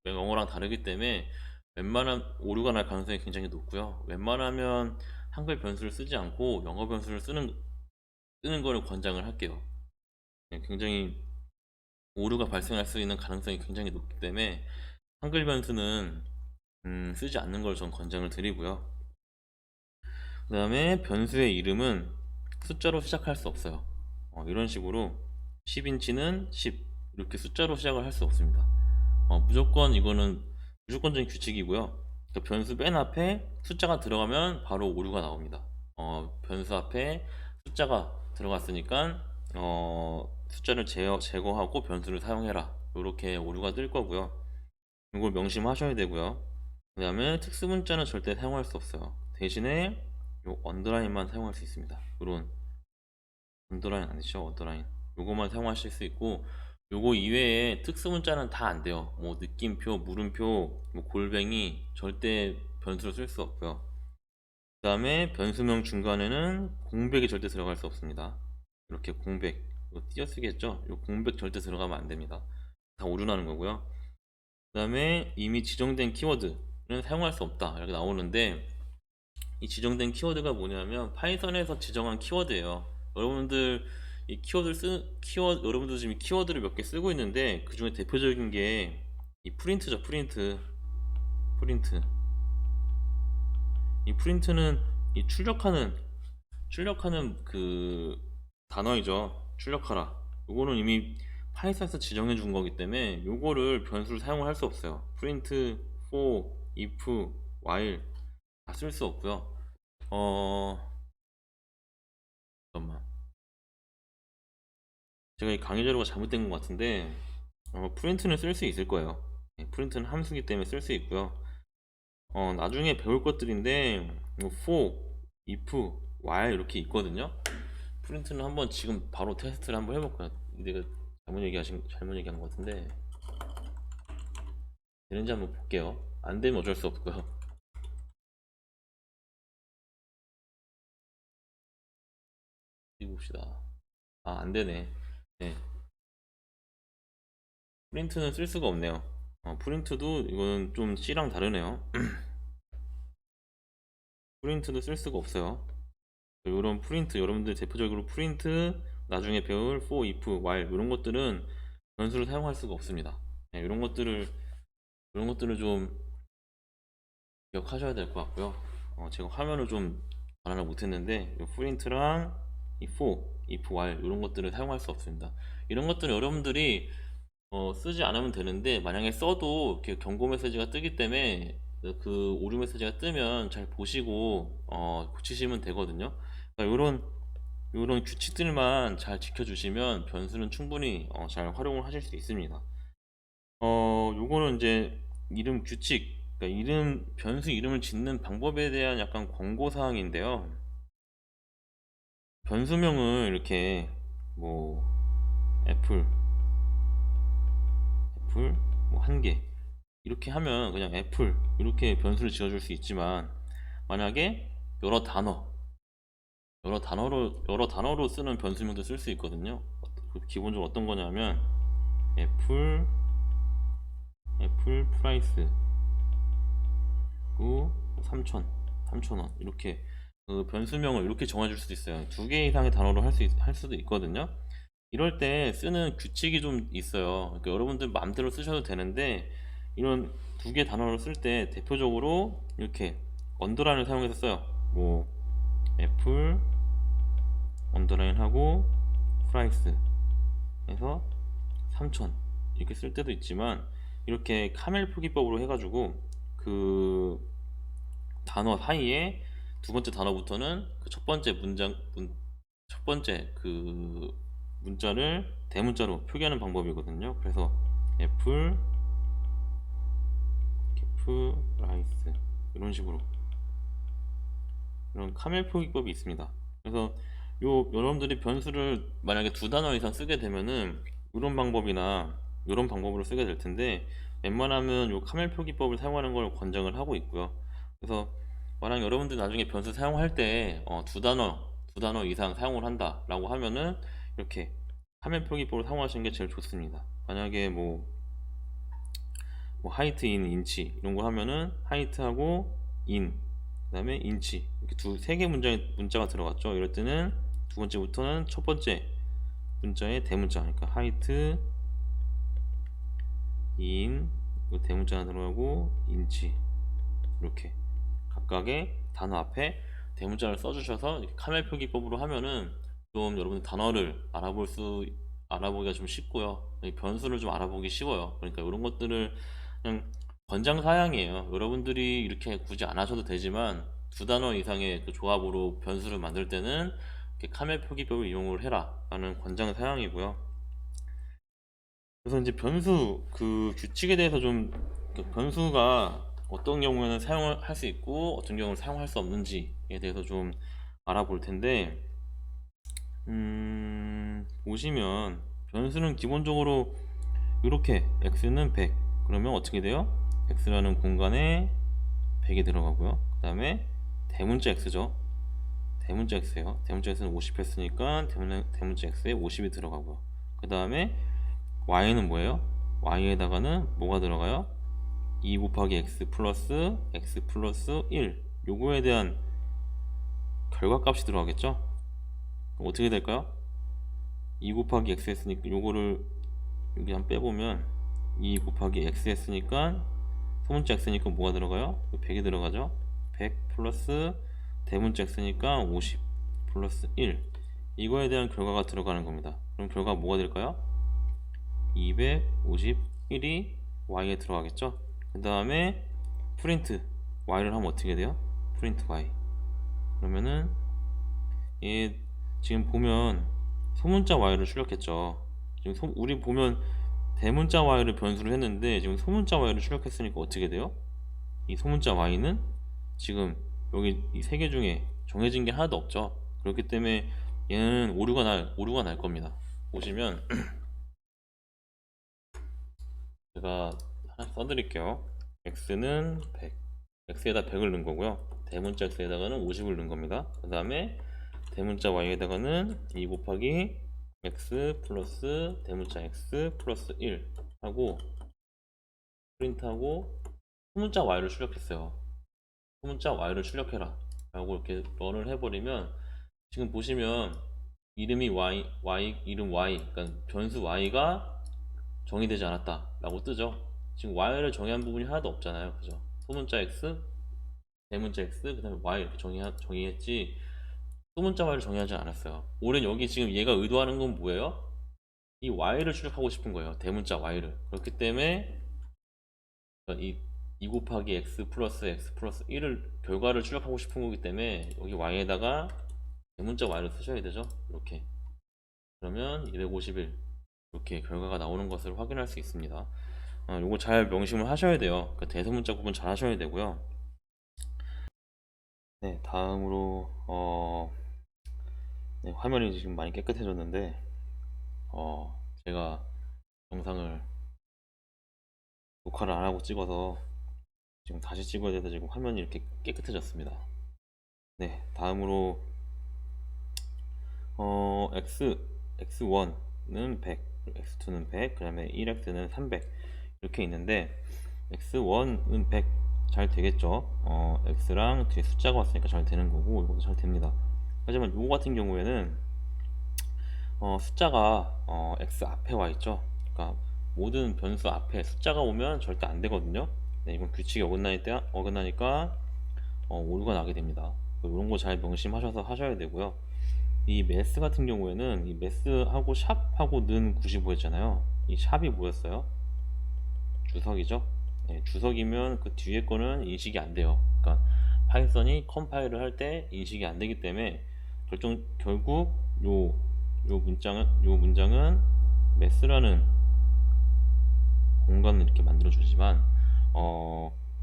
영어랑 다르기 때문에 웬만한 오류가 날 가능성이 굉장히 높고요. 웬만하면 한글 변수를 쓰지 않고 영어 변수를 쓰는 거를 권장을 할게요. 굉장히 오류가 발생할 수 있는 가능성이 굉장히 높기 때문에 한글 변수는 쓰지 않는 걸 전 권장을 드리고요. 그 다음에 변수의 이름은 숫자로 시작할 수 없어요. 이런 식으로 10인치는 10 이렇게 숫자로 시작을 할 수 없습니다. 무조건 이거는 무조건적인 규칙이고요. 그 변수 맨 앞에 숫자가 들어가면 바로 오류가 나옵니다. 변수 앞에 숫자가 들어갔으니까 숫자를 제거하고 변수를 사용해라. 이렇게 오류가 뜰 거고요. 이걸 명심하셔야 되고요. 그 다음에 특수문자는 절대 사용할 수 없어요. 대신에 요 언더라인만 사용할 수 있습니다. 이런 언더라인 아니죠? 언더라인. 요거만 사용하실 수 있고 요거 이외에 특수문자는 다 안 돼요. 뭐 느낌표, 물음표, 뭐 골뱅이 절대 변수로 쓸 수 없고요. 그 다음에 변수명 중간에는 공백이 절대 들어갈 수 없습니다. 이렇게 공백, 이거 띄어쓰기했죠? 이 공백 절대 들어가면 안 됩니다. 다 오류나는 거고요. 그 다음에 이미 지정된 키워드는 사용할 수 없다 이렇게 나오는데 이 지정된 키워드가 뭐냐면 파이썬에서 지정한 키워드예요. 여러분들 여러분들 지금 키워드를 몇 개 쓰고 있는데 그 중에 대표적인 게 이 프린트죠. 프린트. 이 프린트는 이 출력하는 그 단어이죠. 출력하라. 요거는 이미 파이썬에서 지정해 준 거기 때문에 요거를 변수를 사용을 할 수 없어요. 프린트, for, if, while 다 쓸 수 없고요. 잠깐만. 제가 이 강의 자료가 잘못된 것 같은데 프린트는 쓸 수 있을 거예요. 프린트는 함수기 때문에 쓸 수 있고요. 나중에 배울 것들인데 뭐 for, if, while 이렇게 있거든요. 프린트는 한번 지금 바로 테스트를 한번 해볼까요? 내가 잘못 얘기한 것 같은데 되는지 한번 볼게요. 안 되면 어쩔 수 없고요. 어디 봅시다. 아, 안 되네. 네. 프린트는 쓸 수가 없네요. 프린트도 이거는 좀 C랑 다르네요. 프린트도 쓸 수가 없어요. 이런 프린트, 여러분들 대표적으로 프린트, 나중에 배울 for, if, while 이런 것들은 변수를 사용할 수가 없습니다. 네, 이런 것들을 좀 기억하셔야 될 것 같고요. 제가 화면을 좀 전환을 못했는데 이 프린트랑 이 for, if, while 이런 것들을 사용할 수 없습니다. 이런 것들은 여러분들이 쓰지 않으면 되는데, 만약에 써도 이렇게 경고 메시지가 뜨기 때문에 그 오류 메시지가 뜨면 잘 보시고 고치시면 되거든요. 그러니까 이런 규칙들만 잘 지켜주시면 변수는 충분히 잘 활용을 하실 수 있습니다. 요거는 이제 이름 규칙, 그러니까 변수 이름을 짓는 방법에 대한 약간 권고 사항인데요. 변수명을 이렇게 뭐 애플 뭐 한 개 이렇게 하면 그냥 애플 이렇게 변수를 지어줄 수 있지만, 만약에 여러 단어 여러 단어로 쓰는 변수명도 쓸 수 있거든요. 기본적으로 어떤 거냐면 애플 프라이스 그 3,000원 이렇게 그 변수명을 이렇게 정해줄 수도 있어요. 두 개 이상의 단어로 할 수도 있거든요. 이럴 때 쓰는 규칙이 좀 있어요. 그러니까 여러분들 마음대로 쓰셔도 되는데, 이런 두 개 단어를 쓸 때 대표적으로 이렇게 언더라인을 사용해서 써요. 뭐 애플 언더라인하고 프라이스 해서 3,000 이렇게 쓸 때도 있지만, 이렇게 카멜 표기법으로 해가지고 그 단어 사이에 두 번째 단어부터는 그 첫 번째 그 문자를 대문자로 표기하는 방법이거든요. 그래서 애플 라이스 이런 식으로 이런 카멜 표기법이 있습니다. 그래서 여러분들이 변수를 만약에 두 단어 이상 쓰게 되면은 이런 방법이나 이런 방법으로 쓰게 될 텐데, 웬만하면 요 카멜 표기법을 사용하는 걸 권장을 하고 있고요. 그래서 만약 여러분들 나중에 변수 사용할 때 두 단어 이상 사용을 한다라고 하면은 이렇게 카멜 표기법을 사용하시는 게 제일 좋습니다. 만약에 뭐 하이트 인 인치 이런 거 하면은 하이트하고 인 그다음에 인치 이렇게 세 개 문자가 들어갔죠. 이럴 때는 두 번째부터는 첫 번째 문자의 대문자, 그러니까 하이트 인 대문자 하나 들어가고 인치 이렇게 각각의 단어 앞에 대문자를 써주셔서 이렇게 카멜 표기법으로 하면은 좀 여러분들 단어를 알아보기가 좀 쉽고요. 변수를 좀 알아보기 쉬워요. 그러니까 이런 것들을 그냥 권장 사양이에요. 여러분들이 이렇게 굳이 안 하셔도 되지만 두 단어 이상의 그 조합으로 변수를 만들 때는 이렇게 카멜 표기법을 이용을 해라 라는 권장 사양이고요. 그래서 이제 변수 그 규칙에 대해서 좀, 그 변수가 어떤 경우에는 사용을 할 수 있고 어떤 경우는 사용할 수 없는지에 대해서 좀 알아볼 텐데, 보시면 변수는 기본적으로 이렇게 x는 100 그러면 어떻게 돼요? x라는 공간에 100이 들어가고요. 그 다음에 대문자 x죠. 대문자 x예요. 대문자 x는 50 했으니까 대문자 x에 50이 들어가고요. 그 다음에 y는 뭐예요? y에다가는 뭐가 들어가요? 2 곱하기 x 플러스 1 요거에 대한 결과값이 들어가겠죠? 그럼 어떻게 될까요? 2 곱하기 x 했으니까 요거를 여기 한 빼보면 2 곱하기 x 했으니까 소문자 x니까 뭐가 들어가요? 100이 들어가죠? 100 플러스 대문자 x니까 50 플러스 1 이거에 대한 결과가 들어가는 겁니다. 그럼 결과가 뭐가 될까요? 251이 y에 들어가겠죠? 그 다음에 프린트 y를 하면 어떻게 돼요? 프린트 y 그러면은 얘 지금 보면 소문자 y를 출력했죠. 지금 우리 보면 대문자 y를 변수를 했는데 지금 소문자 y를 출력했으니까 어떻게 돼요? 이 소문자 y는 지금 여기 이 세 개 중에 정해진 게 하나도 없죠. 그렇기 때문에 얘는 오류가 날 겁니다. 보시면 제가 하나 써드릴게요. x는 100 x에다 100을 넣은 거고요. 대문자 x에다가는 50을 넣은 겁니다. 그 다음에 대문자 y에다가는 2 곱하기 x 플러스 대문자 x 플러스 1 하고 프린트하고 소문자 y를 출력했어요. 소문자 y를 출력해라 라고 이렇게 런을 해버리면 지금 보시면 이름이 이름 y, 그러니까 변수 y가 정의되지 않았다 라고 뜨죠. 지금 y를 정의한 부분이 하나도 없잖아요. 그죠? 소문자 x, 대문자 x, 그 다음에 y 이렇게 정의했지 소문자 y를 정의하지 않았어요. 올해 여기 지금 얘가 의도하는 건 뭐예요? 이 y를 출력하고 싶은 거예요. 대문자 y를. 그렇기 때문에 이 곱하기 x 플러스 1을 결과를 출력하고 싶은 거기 때문에 여기 y에다가 대문자 y를 쓰셔야 되죠. 이렇게. 그러면 251 이렇게 결과가 나오는 것을 확인할 수 있습니다. 요거 잘 명심을 하셔야 돼요. 그 대소문자 구분 잘 하셔야 되고요. 네, 다음으로 네, 화면이 지금 많이 깨끗해졌는데 제가 영상을 녹화를 안 하고 찍어서 지금 다시 찍어야 돼서 지금 화면이 이렇게 깨끗해졌습니다. 네, 다음으로 x1는 100, x2는 100, 그 다음에 1x는 300 이렇게 있는데 x1은 100 잘 되겠죠. x랑 뒤에 숫자가 왔으니까 잘 되는 거고 이것도 잘 됩니다. 하지만 요거 같은 경우에는 숫자가 x 앞에 와 있죠. 그러니까 모든 변수 앞에 숫자가 오면 절대 안 되거든요. 네, 이건 규칙이 어긋나니까 오류가 나게 됩니다. 이런 거 잘 명심하셔서 하셔야 되고요. 이 매스 같은 경우에는 이 매스하고 샵하고 는 95 했잖아요. 이 샵이 뭐였어요? 주석이죠. 네, 주석이면 그 뒤에 거는 인식이 안 돼요. 그러니까 파이썬이 컴파일을 할 때 인식이 안 되기 때문에 결국 요 문장은 매스라는 공간을 이렇게 만들어 주지만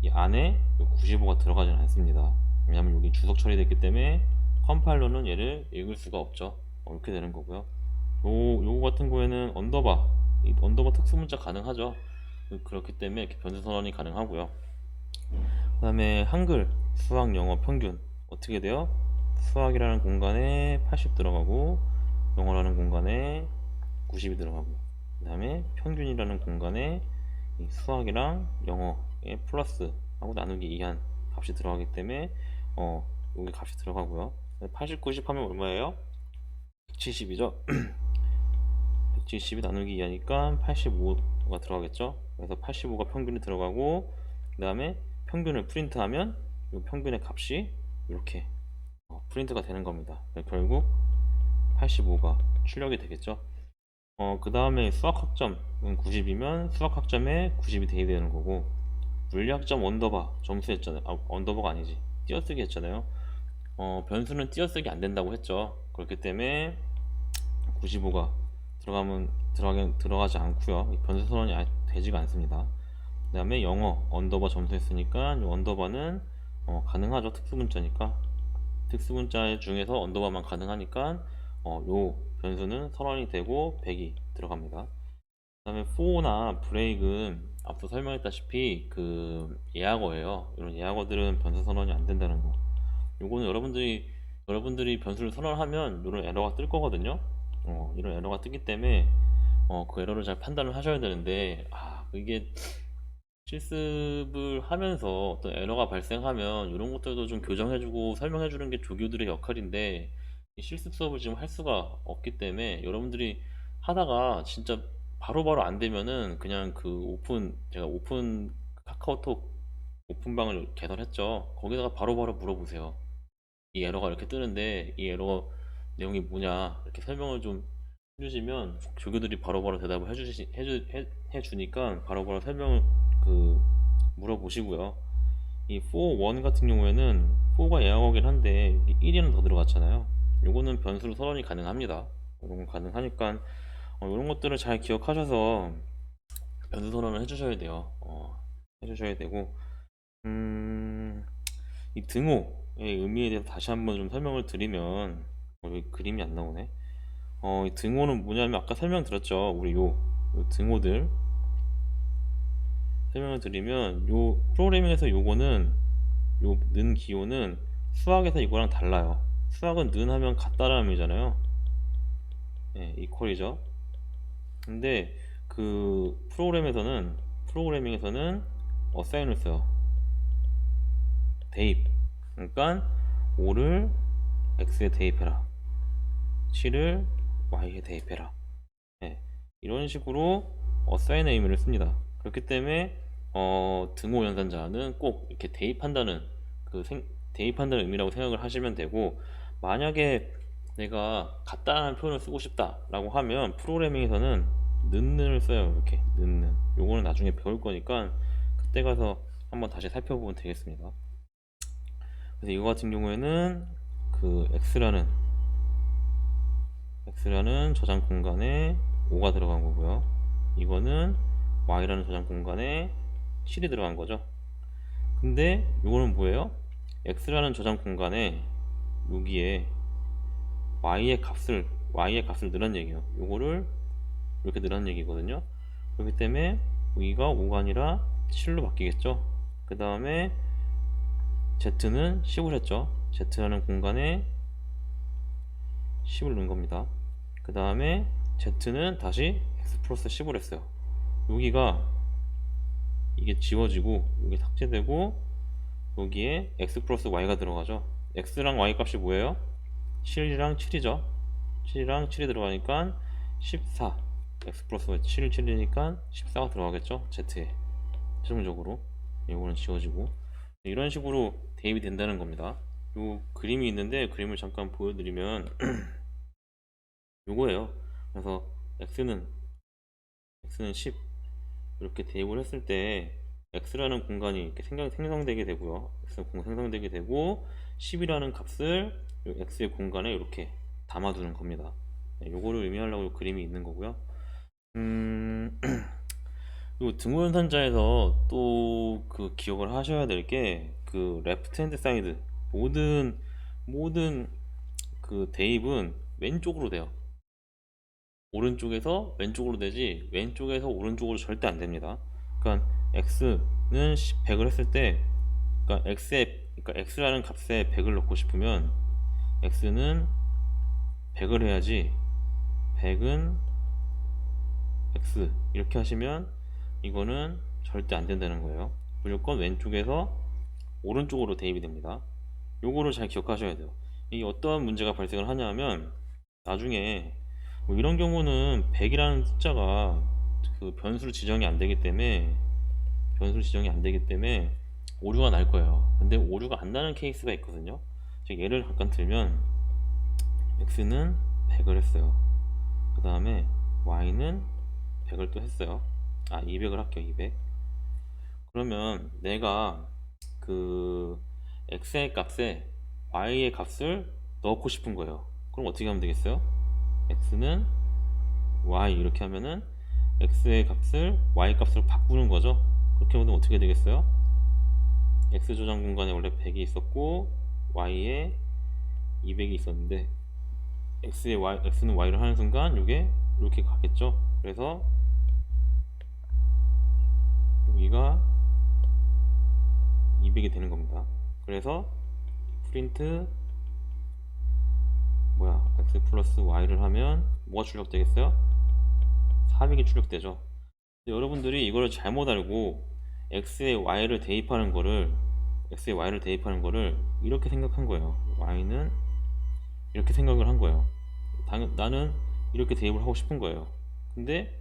이 안에 95가 들어가지는 않습니다. 왜냐하면 여기 주석 처리됐기 때문에 컴파일러는 얘를 읽을 수가 없죠. 이렇게 되는 거고요. 요거 같은 경우에는 이 언더바 특수문자 가능하죠. 그렇기 때문에 이렇게 변수 선언이 가능하고요. 그 다음에 한글, 수학, 영어 평균 어떻게 돼요? 수학이라는 공간에 80 들어가고 영어라는 공간에 90이 들어가고 그 다음에 평균이라는 공간에 이 수학이랑 영어의 플러스 하고 나누기 2한 값이 들어가기 때문에 여기 값이 들어가고요. 80, 90 하면 얼마예요? 170이죠? 170이 나누기 2하니까 85가 들어가겠죠? 그래서 85가 평균이 들어가고 그 다음에 평균을 프린트하면 이 평균의 값이 이렇게 프린트가 되는 겁니다. 결국 85가 출력이 되겠죠? 그 다음에 수학학점은 90이면 수학학점에 90이 돼야 되는 거고 물리학점 언더바 점수 했잖아요. 언더바가 아니지. 띄어쓰기 했잖아요. 변수는 띄어쓰기 안 된다고 했죠. 그렇기 때문에 95가 들어가지 않고요. 변수 선언이 되지가 않습니다. 그 다음에 영어 언더바 점수 했으니까 이 언더바는 가능하죠. 특수문자니까. 특수문자 중에서 언더바만 가능하니까 요 변수는 선언이 되고 100이 들어갑니다. 그 다음에 for나 break은 앞서 설명했다시피 그 예약어예요. 이런 예약어들은 변수 선언이 안 된다는 거. 요거는 여러분들이 변수를 선언하면 이런 에러가 뜰 거거든요. 이런 에러가 뜨기 때문에 그 에러를 잘 판단을 하셔야 되는데 이게 실습을 하면서 어떤 에러가 발생하면 이런 것들도 좀 교정해주고 설명해주는 게 조교들의 역할인데 이 실습 수업을 지금 할 수가 없기 때문에 여러분들이 하다가 진짜 바로바로 안 되면은 그냥 제가 오픈 카카오톡 오픈방을 개설했죠. 거기다가 바로바로 물어보세요. 이 에러가 이렇게 뜨는데 이 에러 내용이 뭐냐 이렇게 설명을 좀 해주시면 조교들이 바로바로 대답을 해주니까 바로바로 설명을 물어보시고요. 이 for 1 같은 경우에는 for가 예약어긴 한데 1이 더 들어갔잖아요. 요거는 변수로 선언이 가능합니다. 이런 건 가능하니까 이런 것들을 잘 기억하셔서 변수 선언을 해주셔야 돼요. 해주셔야 되고 이 등호의 의미에 대해서 다시 한번 좀 설명을 드리면 여기 그림이 안 나오네. 이 등호는 뭐냐면 아까 설명드렸죠. 우리 요 등호들 설명을 드리면 프로그래밍에서 요거는 는 기호는 수학에서 이거랑 달라요. 수학은 는 하면 같다라는 의미잖아요. 네, 이퀄이죠. 근데 그 프로그래밍에서는 어사인을 써요. 대입. 그러니까 5를 x에 대입해라. 7을 y에 대입해라. 네, 이런 식으로 어사인의 의미를 씁니다. 그렇기 때문에 등호 연산자는 꼭 이렇게 대입한다는 의미라고 생각을 하시면 되고, 만약에 내가 간단한 표현을 쓰고 싶다라고 하면 프로그래밍에서는 는을 써요. 이렇게 는는. 요거는 나중에 배울 거니까 그때 가서 한번 다시 살펴보면 되겠습니다. 그래서 이거 같은 경우에는 그 x라는 저장 공간에 5가 들어간 거고요. 이거는 y라는 저장 공간에 7이 들어간 거죠. 근데 이거는 뭐예요? x라는 저장 공간에 여기에 y의 값을 넣으란 얘기예요. 요거를 이렇게 넣으란 얘기거든요. 그렇기 때문에 여기가 5가 아니라 7로 바뀌겠죠. 그 다음에 z는 10을 했죠. z라는 공간에 10을 넣은 겁니다. 그 다음에 z는 다시 x 플러스 10을 했어요. 여기가 이게 지워지고 여기 삭제되고 여기에 x 플러스 y가 들어가죠. x랑 y 값이 뭐예요? 7이랑 7이죠. 7이랑 7이 들어가니까 14. x 플러스 y 7, 7이니까 14가 들어가겠죠. z에 최종적으로. 이거는 지워지고 이런 식으로 대입이 된다는 겁니다. 요 그림이 있는데 그림을 잠깐 보여드리면 요거예요. 그래서 x는 10 이렇게 대입을 했을 때 x라는 공간이 이렇게 생성되게 되고요. x는 생성되게 되고 10이라는 값을 요 x의 공간에 이렇게 담아두는 겁니다. 네, 요거를 의미하려고 그림이 있는 거고요. 요 등호연산자에서 또 그 기억을 하셔야 될 게 그 레프트 핸드 사이드 모든 그 대입은 왼쪽으로 돼요. 오른쪽에서 왼쪽으로 되지 왼쪽에서 오른쪽으로 절대 안 됩니다. 그러니까 x는 100을 했을 때 그러니까 x라는 값에 100을 넣고 싶으면 x는 100을 해야지 100은 x 이렇게 하시면 이거는 절대 안 된다는 거예요. 무조건 왼쪽에서 오른쪽으로 대입이 됩니다. 요거를 잘 기억하셔야 돼요. 이게 어떠한 문제가 발생을 하냐면 나중에 뭐 이런 경우는 100이라는 숫자가 그 변수로 지정이 안 되기 때문에 오류가 날 거예요. 근데 오류가 안 나는 케이스가 있거든요. 즉 예를 잠깐 들면 x는 100을 했어요. 그 다음에 y는 100을 또 했어요. 200을 할게요. 200. 그러면 내가 그 x의 값에 y의 값을 넣고 싶은 거예요. 그럼 어떻게 하면 되겠어요? x는 y 이렇게 하면은 x의 값을 y 값으로 바꾸는 거죠. 그렇게 하면 어떻게 되겠어요? x 저장 공간에 원래 100이 있었고 y에 200이 있었는데 x는 y를 하는 순간 이게 이렇게 가겠죠. 그래서 여기가 200이 되는 겁니다. 그래서 프린트 x 플러스 y를 하면 뭐가 출력되겠어요? 400이 출력되죠. 여러분들이 이거를 잘못 알고 x에 y를 대입하는 거를 이렇게 생각한 거예요. y는 이렇게 생각을 한 거예요. 나는 이렇게 대입을 하고 싶은 거예요. 근데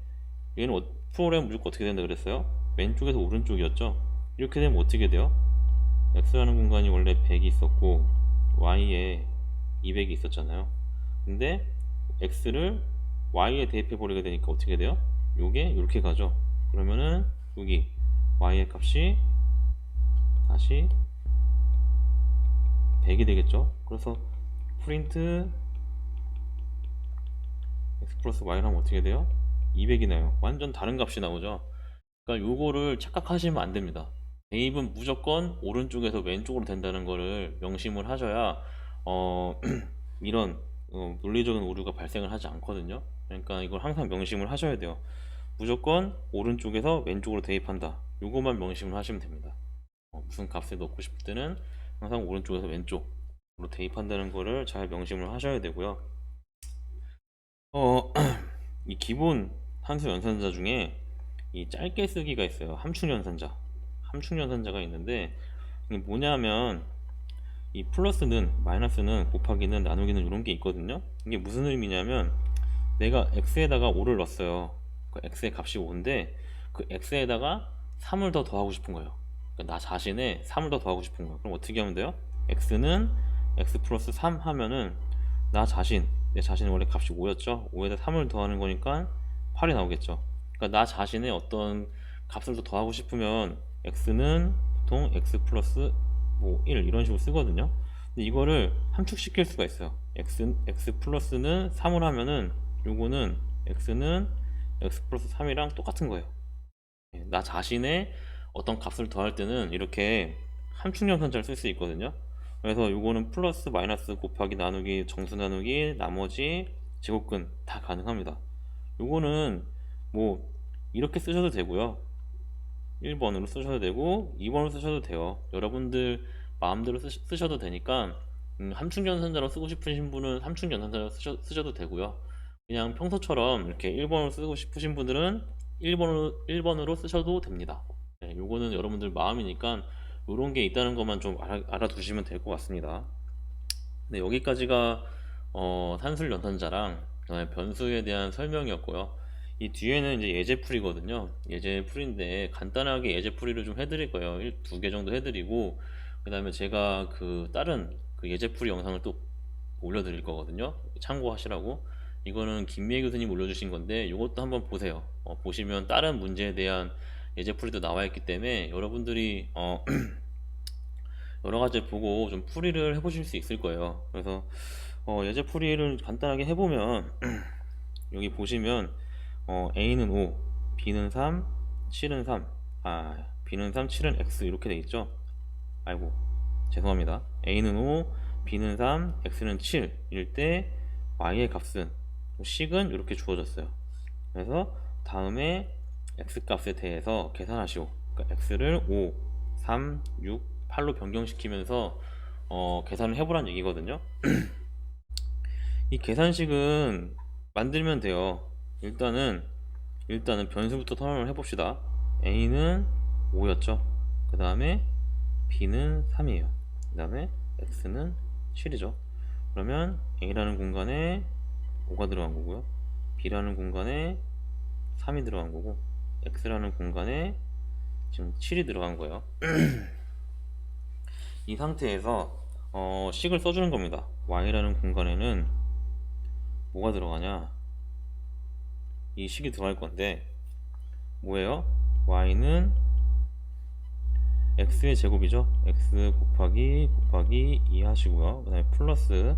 얘는 프로그램 무조건 어떻게 된다 그랬어요? 왼쪽에서 오른쪽이었죠. 이렇게 되면 어떻게 돼요? x라는 공간이 원래 100이 있었고 y에 200이 있었잖아요. 근데 x를 y에 대입해 버리게 되니까 어떻게 돼요? 요게 이렇게 가죠. 그러면은 여기 y의 값이 다시 100이 되겠죠. 그래서 프린트 x 플러스 y를 하면 어떻게 돼요? 200이 나요. 완전 다른 값이 나오죠. 그러니까 요거를 착각하시면 안 됩니다. 대입은 무조건 오른쪽에서 왼쪽으로 된다는 거를 명심을 하셔야 이런 논리적인 오류가 발생을 하지 않거든요. 그러니까 이걸 항상 명심을 하셔야 돼요. 무조건 오른쪽에서 왼쪽으로 대입한다. 요것만 명심을 하시면 됩니다. 무슨 값을 넣고 싶을 때는 항상 오른쪽에서 왼쪽으로 대입한다는 거를 잘 명심을 하셔야 되고요. 이 기본 함수 연산자 중에 이 짧게 쓰기가 있어요. 함축 연산자. 함축 연산자가 있는데 이게 뭐냐면 이 플러스는 마이너스는 곱하기는 나누기는 이런 게 있거든요. 이게 무슨 의미냐면 내가 x에다가 5를 넣었어요. 그 x의 값이 5인데 그 x에다가 3을 더 더하고 싶은 거예요. 그러니까 나 자신에 3을 더 더하고 싶은 거예요. 그럼 어떻게 하면 돼요? x는 x 플러스 3 하면은 내 자신의 원래 값이 5였죠. 5에다 3을 더하는 거니까 8이 나오겠죠. 그러니까 나 자신의 어떤 값을 더 더하고 싶으면 x는 보통 x 플러스 뭐 1 이런 식으로 쓰거든요. 근데 이거를 함축시킬 수가 있어요. x 플러스는 3을 하면은 요거는 x는 x 플러스 3이랑 똑같은 거예요. 나 자신의 어떤 값을 더할 때는 이렇게 함축 연산자를 쓸 수 있거든요. 그래서 요거는 플러스 마이너스 곱하기 나누기 정수 나누기 나머지 제곱근 다 가능합니다. 요거는 뭐 이렇게 쓰셔도 되고요. 1번으로 쓰셔도 되고 2번으로 쓰셔도 돼요. 여러분들 마음대로 쓰셔도 되니까 함축 연산자로 쓰고 싶으신 분은 함축 연산자로 쓰셔도 되고요. 그냥 평소처럼 이렇게 1번으로 쓰고 싶으신 분들은 1번으로 쓰셔도 됩니다. 네, 요거는 여러분들 마음이니까 요런 게 있다는 것만 좀 알아두시면 될 것 같습니다. 네, 여기까지가 산술 연산자랑 그다음에 변수에 대한 설명이었고요. 이 뒤에는 이제 예제풀이거든요. 예제풀이인데 간단하게 예제풀이를 좀 해드릴 거예요. 2개 정도 해드리고 그다음에 제가 그 다른 그 예제풀이 영상을 또 올려드릴 거거든요. 참고하시라고. 이거는 김미애 교수님 올려주신 건데 이것도 한번 보세요. 보시면 다른 문제에 대한 예제풀이도 나와 있기 때문에 여러분들이 여러 가지 보고 좀 풀이를 해보실 수 있을 거예요. 그래서 예제 풀이를 간단하게 해보면 여기 보시면 A는 5, B는 3, 7은 3, B는 3, 7은 X 이렇게 돼 있죠. 아이고 죄송합니다. A는 5, B는 3, X는 7일 때 Y의 값은 식은 이렇게 주어졌어요. 그래서 다음에 X 값에 대해서 계산하시오. 그러니까 X를 5, 3, 6, 8로 변경시키면서 계산을 해보란 얘기거든요. 이 계산식은 만들면 돼요. 일단은 변수부터 설명을 해봅시다. A는 5였죠. 그 다음에 B는 3이에요. 그 다음에 X는 7이죠. 그러면 A라는 공간에 5가 들어간 거고요. B라는 공간에 3이 들어간 거고 X라는 공간에 지금 7이 들어간 거예요. 이 상태에서 식을 써주는 겁니다. y라는 공간에는 뭐가 들어가냐? 이 식이 들어갈 건데 뭐예요? y는 x의 제곱이죠. x 곱하기 2 하시고요. 그 다음에 플러스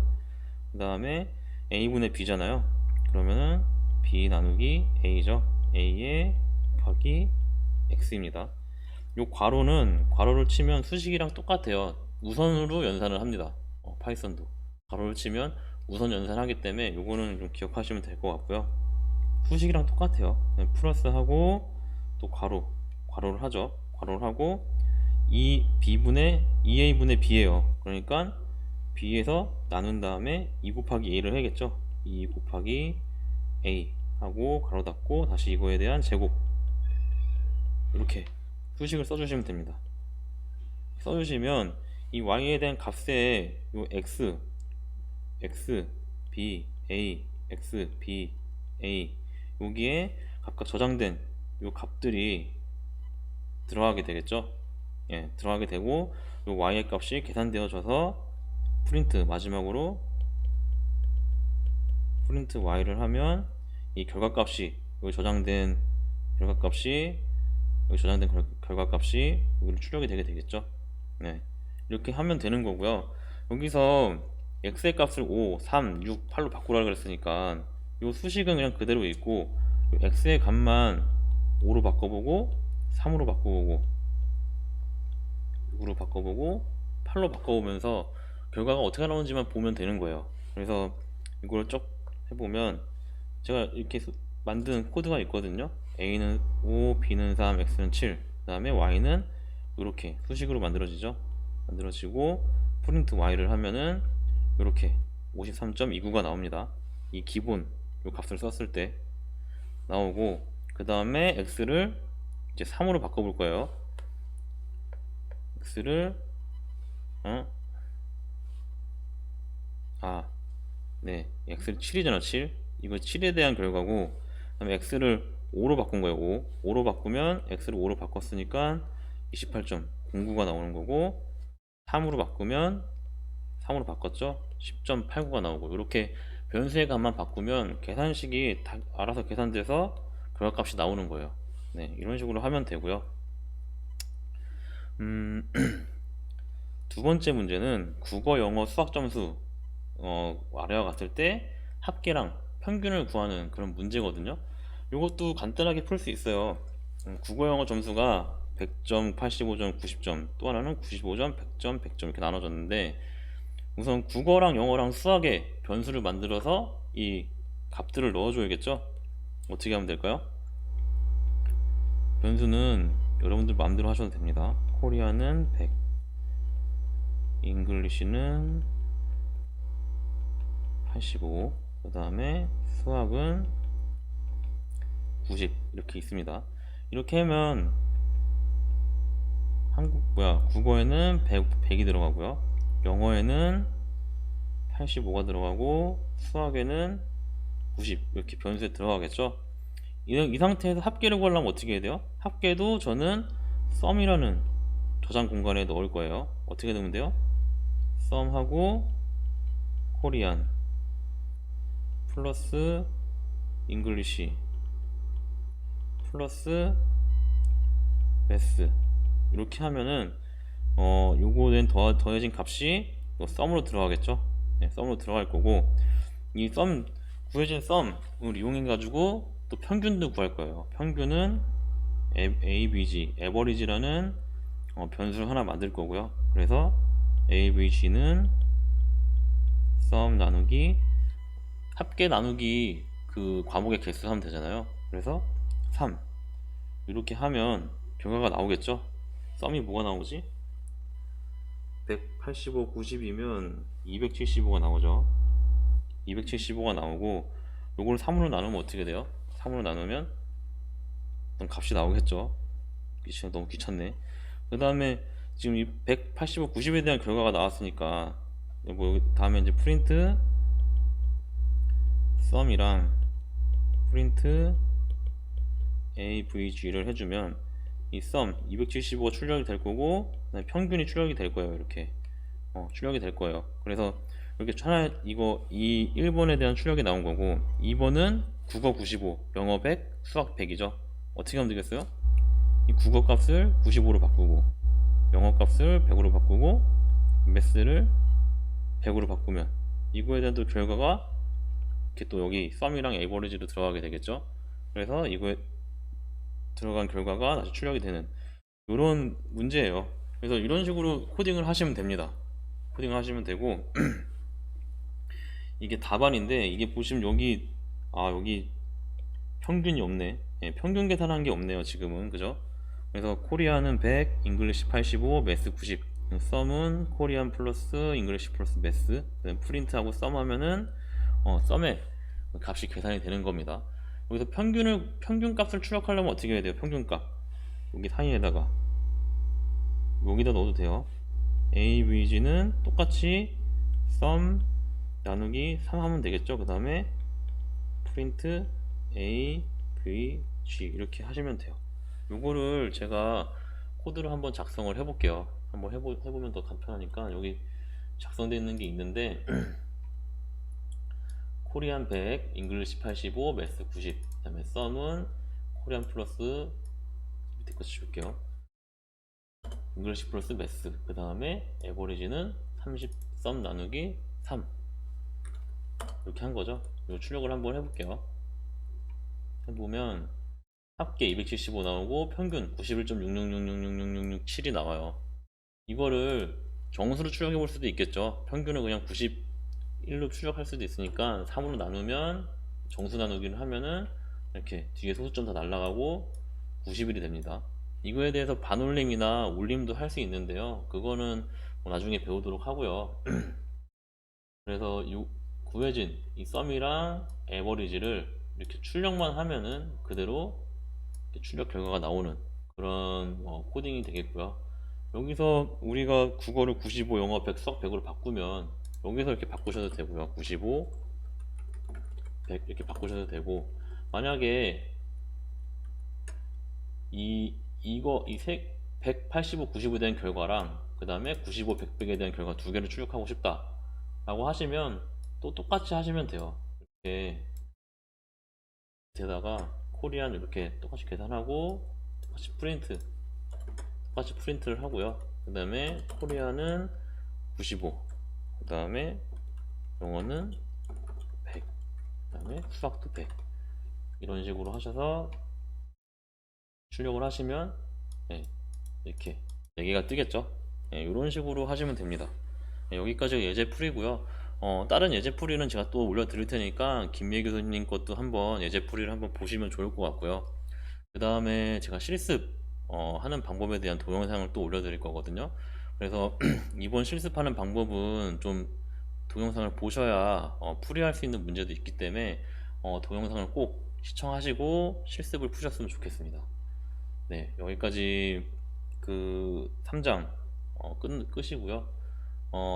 그 다음에 a분의 b잖아요. 그러면은 b 나누기 a죠. a의 곱하기 x입니다. 요 괄호를 치면 수식이랑 똑같아요. 우선으로 연산을 합니다. 파이썬도 괄호를 치면 우선 연산하기 때문에 요거는 좀 기억하시면 될 것 같고요. 수식이랑 똑같아요. 플러스 하고 또 괄호를 하죠. 괄호를 하고 2a분의 b예요. 그러니까 b에서 나눈 다음에 2 곱하기 a를 해야겠죠. 2 곱하기 a 하고 괄호 닫고 다시 이거에 대한 제곱 이렇게 수식을 써주시면 됩니다. 써주시면 이 y에 대한 값에 요 x, b, a, x, b, a 여기에 각각 저장된 요 값들이 들어가게 되겠죠. 예, 들어가게 되고 요 y의 값이 계산되어져서 마지막으로 프린트 y를 하면 이 결과값이 여기 저장된 결과값이 여기로 출력이 되게 되겠죠. 네, 이렇게 하면 되는 거고요. 여기서 x의 값을 5, 3, 6, 8로 바꾸라 그랬으니까 이 수식은 그냥 그대로 있고 x의 값만 5로 바꿔보고 3으로 바꿔보고 6으로 바꿔보고 8로 바꿔보면서 결과가 어떻게 나오는지만 보면 되는 거예요. 그래서 이걸 쭉 해보면 제가 이렇게 만든 코드가 있거든요. A는 5, B는 3, X는 7. 그 다음에 Y는 이렇게 수식으로 만들어지죠. 만들어지고 프린트 Y를 하면은 이렇게 53.29가 나옵니다. 이 기본 요 값을 썼을 때 나오고, 그 다음에 x를 이제 3으로 바꿔볼 거예요. x를 네, x를 7이잖아. 7. 이거 7에 대한 결과고, 그 다음에 x를 5로 바꾼 거예요. 5로 바꾸면 x를 5로 바꿨으니까 28.09가 나오는 거고, 3으로 바꾸면 3으로 바꿨죠? 10.89가 나오고, 이렇게 변수의 값만 바꾸면 계산식이 다 알아서 계산돼서 결과값이 나오는 거예요. 네, 이런 식으로 하면 되고요. 두 번째 문제는 국어, 영어, 수학 점수 아래와 같을 때 합계랑 평균을 구하는 그런 문제거든요. 이것도 간단하게 풀 수 있어요. 국어, 영어 점수가 100점, 85점, 90점, 또 하나는 95점, 100점, 100점 이렇게 나눠졌는데, 우선 국어랑 영어랑 수학에 변수를 만들어서 이 값들을 넣어줘야겠죠? 어떻게 하면 될까요? 변수는 여러분들 마음대로 하셔도 됩니다. 코리아는 100, 잉글리시는 85, 그 다음에 수학은 90 이렇게 있습니다. 이렇게 하면 국어에는 100이 들어가고요, 영어에는 85가 들어가고, 수학에는 90 이렇게 변수에 들어가겠죠. 이 상태에서 합계를 구하려면 어떻게 해야 돼요? 합계도 저는 썸이라는 저장 공간에 넣을 거예요. 어떻게 넣으면 돼요? 썸하고 코리안 플러스 잉글리시 플러스 매스, 이렇게 하면은 요거는 더해진 값이 썸으로 들어가겠죠. 네, 썸으로 들어갈 거고, 이 구해진 썸을 이용해 가지고 또 평균도 구할 거예요. 평균은 ABG, 에버리지라는 변수를 하나 만들 거고요. 그래서 ABG는 썸 나누기 합계 나누기 그 과목의 개수 하면 되잖아요. 그래서 3 이렇게 하면 결과가 나오겠죠. 썸이 뭐가 나오지? 185, 90이면 275가 나오죠. 275가 나오고, 요걸 3으로 나누면 어떻게 돼요? 3으로 나누면 값이 나오겠죠. 너무 귀찮네. 그 다음에 지금 이 185, 90에 대한 결과가 나왔으니까 다음에 이제 프린트 썸이랑 프린트 AVG를 해주면 이 썸 275가 출력이 될 거고, 평균이 출력이 될 거예요. 이렇게 출력이 될 거예요. 그래서 이렇게 이 1번에 대한 출력이 나온 거고, 2번은 국어 95, 영어 100, 수학 100이죠. 어떻게 하면 되겠어요? 이 국어 값을 95로 바꾸고, 영어 값을 100으로 바꾸고, 매스를 100으로 바꾸면 이거에 대한 또 결과가 이렇게 또 여기 썸이랑 에버리지로 들어가게 되겠죠. 그래서 이거에 들어간 결과가 다시 출력이 되는 이런 문제예요. 그래서 이런 식으로 코딩을 하시면 됩니다. 코딩을 하시면 되고 이게 답안인데, 이게 보시면 여기 평균이 없네. 예, 평균 계산한 게 없네요 지금은. 그죠? 그래서 코리아는 100, 잉글리시 85, 매스 90. 썸은 코리안 플러스 잉글리시 플러스 매스, 프린트하고 썸 하면은 썸의 값이 계산이 되는 겁니다. 여기서 평균 값을 출력하려면 어떻게 해야 돼요? 평균 값 여기 사이에다가 여기다 넣어도 돼요. AVG는 똑같이 썸 나누기 3 하면 되겠죠. 그 다음에 프린트 AVG 이렇게 하시면 돼요. 요거를 제가 코드를 한번 작성을 해볼게요. 한번 해보면 더 간편하니까, 여기 작성되어 있는 게 있는데 코리안 100, 잉글리시 85, 매스 90, 그 다음에 썸은 코리안 플러스 밑에 거 지울게요. 잉글리시 플러스 매스, 그 다음에 에버리지는 30, 썸 나누기 3 이렇게 한 거죠. 이 출력을 한번 해볼게요. 해보면 합계 275 나오고 평균 91.6666667이 나와요. 이거를 정수로 출력해 볼 수도 있겠죠. 평균을 그냥 91로 출력할 수도 있으니까 3으로 나누면 정수 나누기를 하면은 이렇게 뒤에 소수점 다 날라가고 90일이 됩니다. 이거에 대해서 반올림이나 올림도 할 수 있는데요. 그거는 나중에 배우도록 하고요. 그래서 구해진 이 썸이랑 에버리지를 이렇게 출력만 하면은 그대로 이렇게 출력 결과가 나오는 그런 코딩이 되겠고요. 여기서 우리가 국어를 95, 영어 100, 수학 100으로 바꾸면 여기서 이렇게 바꾸셔도 되고요. 95, 100 이렇게 바꾸셔도 되고, 만약에 이 185, 95에 대한 결과랑 그 다음에 95, 100, 100에 대한 결과 두 개를 출력하고 싶다 라고 하시면 또 똑같이 하시면 돼요. 이렇게 밑에다가 코리안 이렇게 똑같이 계산하고 똑같이 프린트를 하고요. 그 다음에 코리안은 95, 그 다음에 영어는 100, 그 다음에 수학도 100, 이런 식으로 하셔서 출력을 하시면 네, 이렇게 4개가 뜨겠죠. 네, 이런 식으로 하시면 됩니다. 네, 여기까지가 예제풀이고요. 다른 예제풀이는 제가 또 올려드릴 테니까 김예 교수님 것도 한번 예제풀이를 한번 보시면 좋을 것 같고요. 그 다음에 제가 실습 하는 방법에 대한 동영상을 또 올려드릴 거거든요. 그래서 이번 실습하는 방법은 좀 동영상을 보셔야 풀이할 수 있는 문제도 있기 때문에 동영상을 꼭 시청하시고 실습을 푸셨으면 좋겠습니다. 네, 여기까지 그 3장 끄시고요.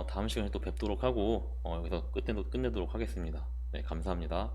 다음 시간에 또 뵙도록 하고 여기서 끝내도록 하겠습니다. 네, 감사합니다.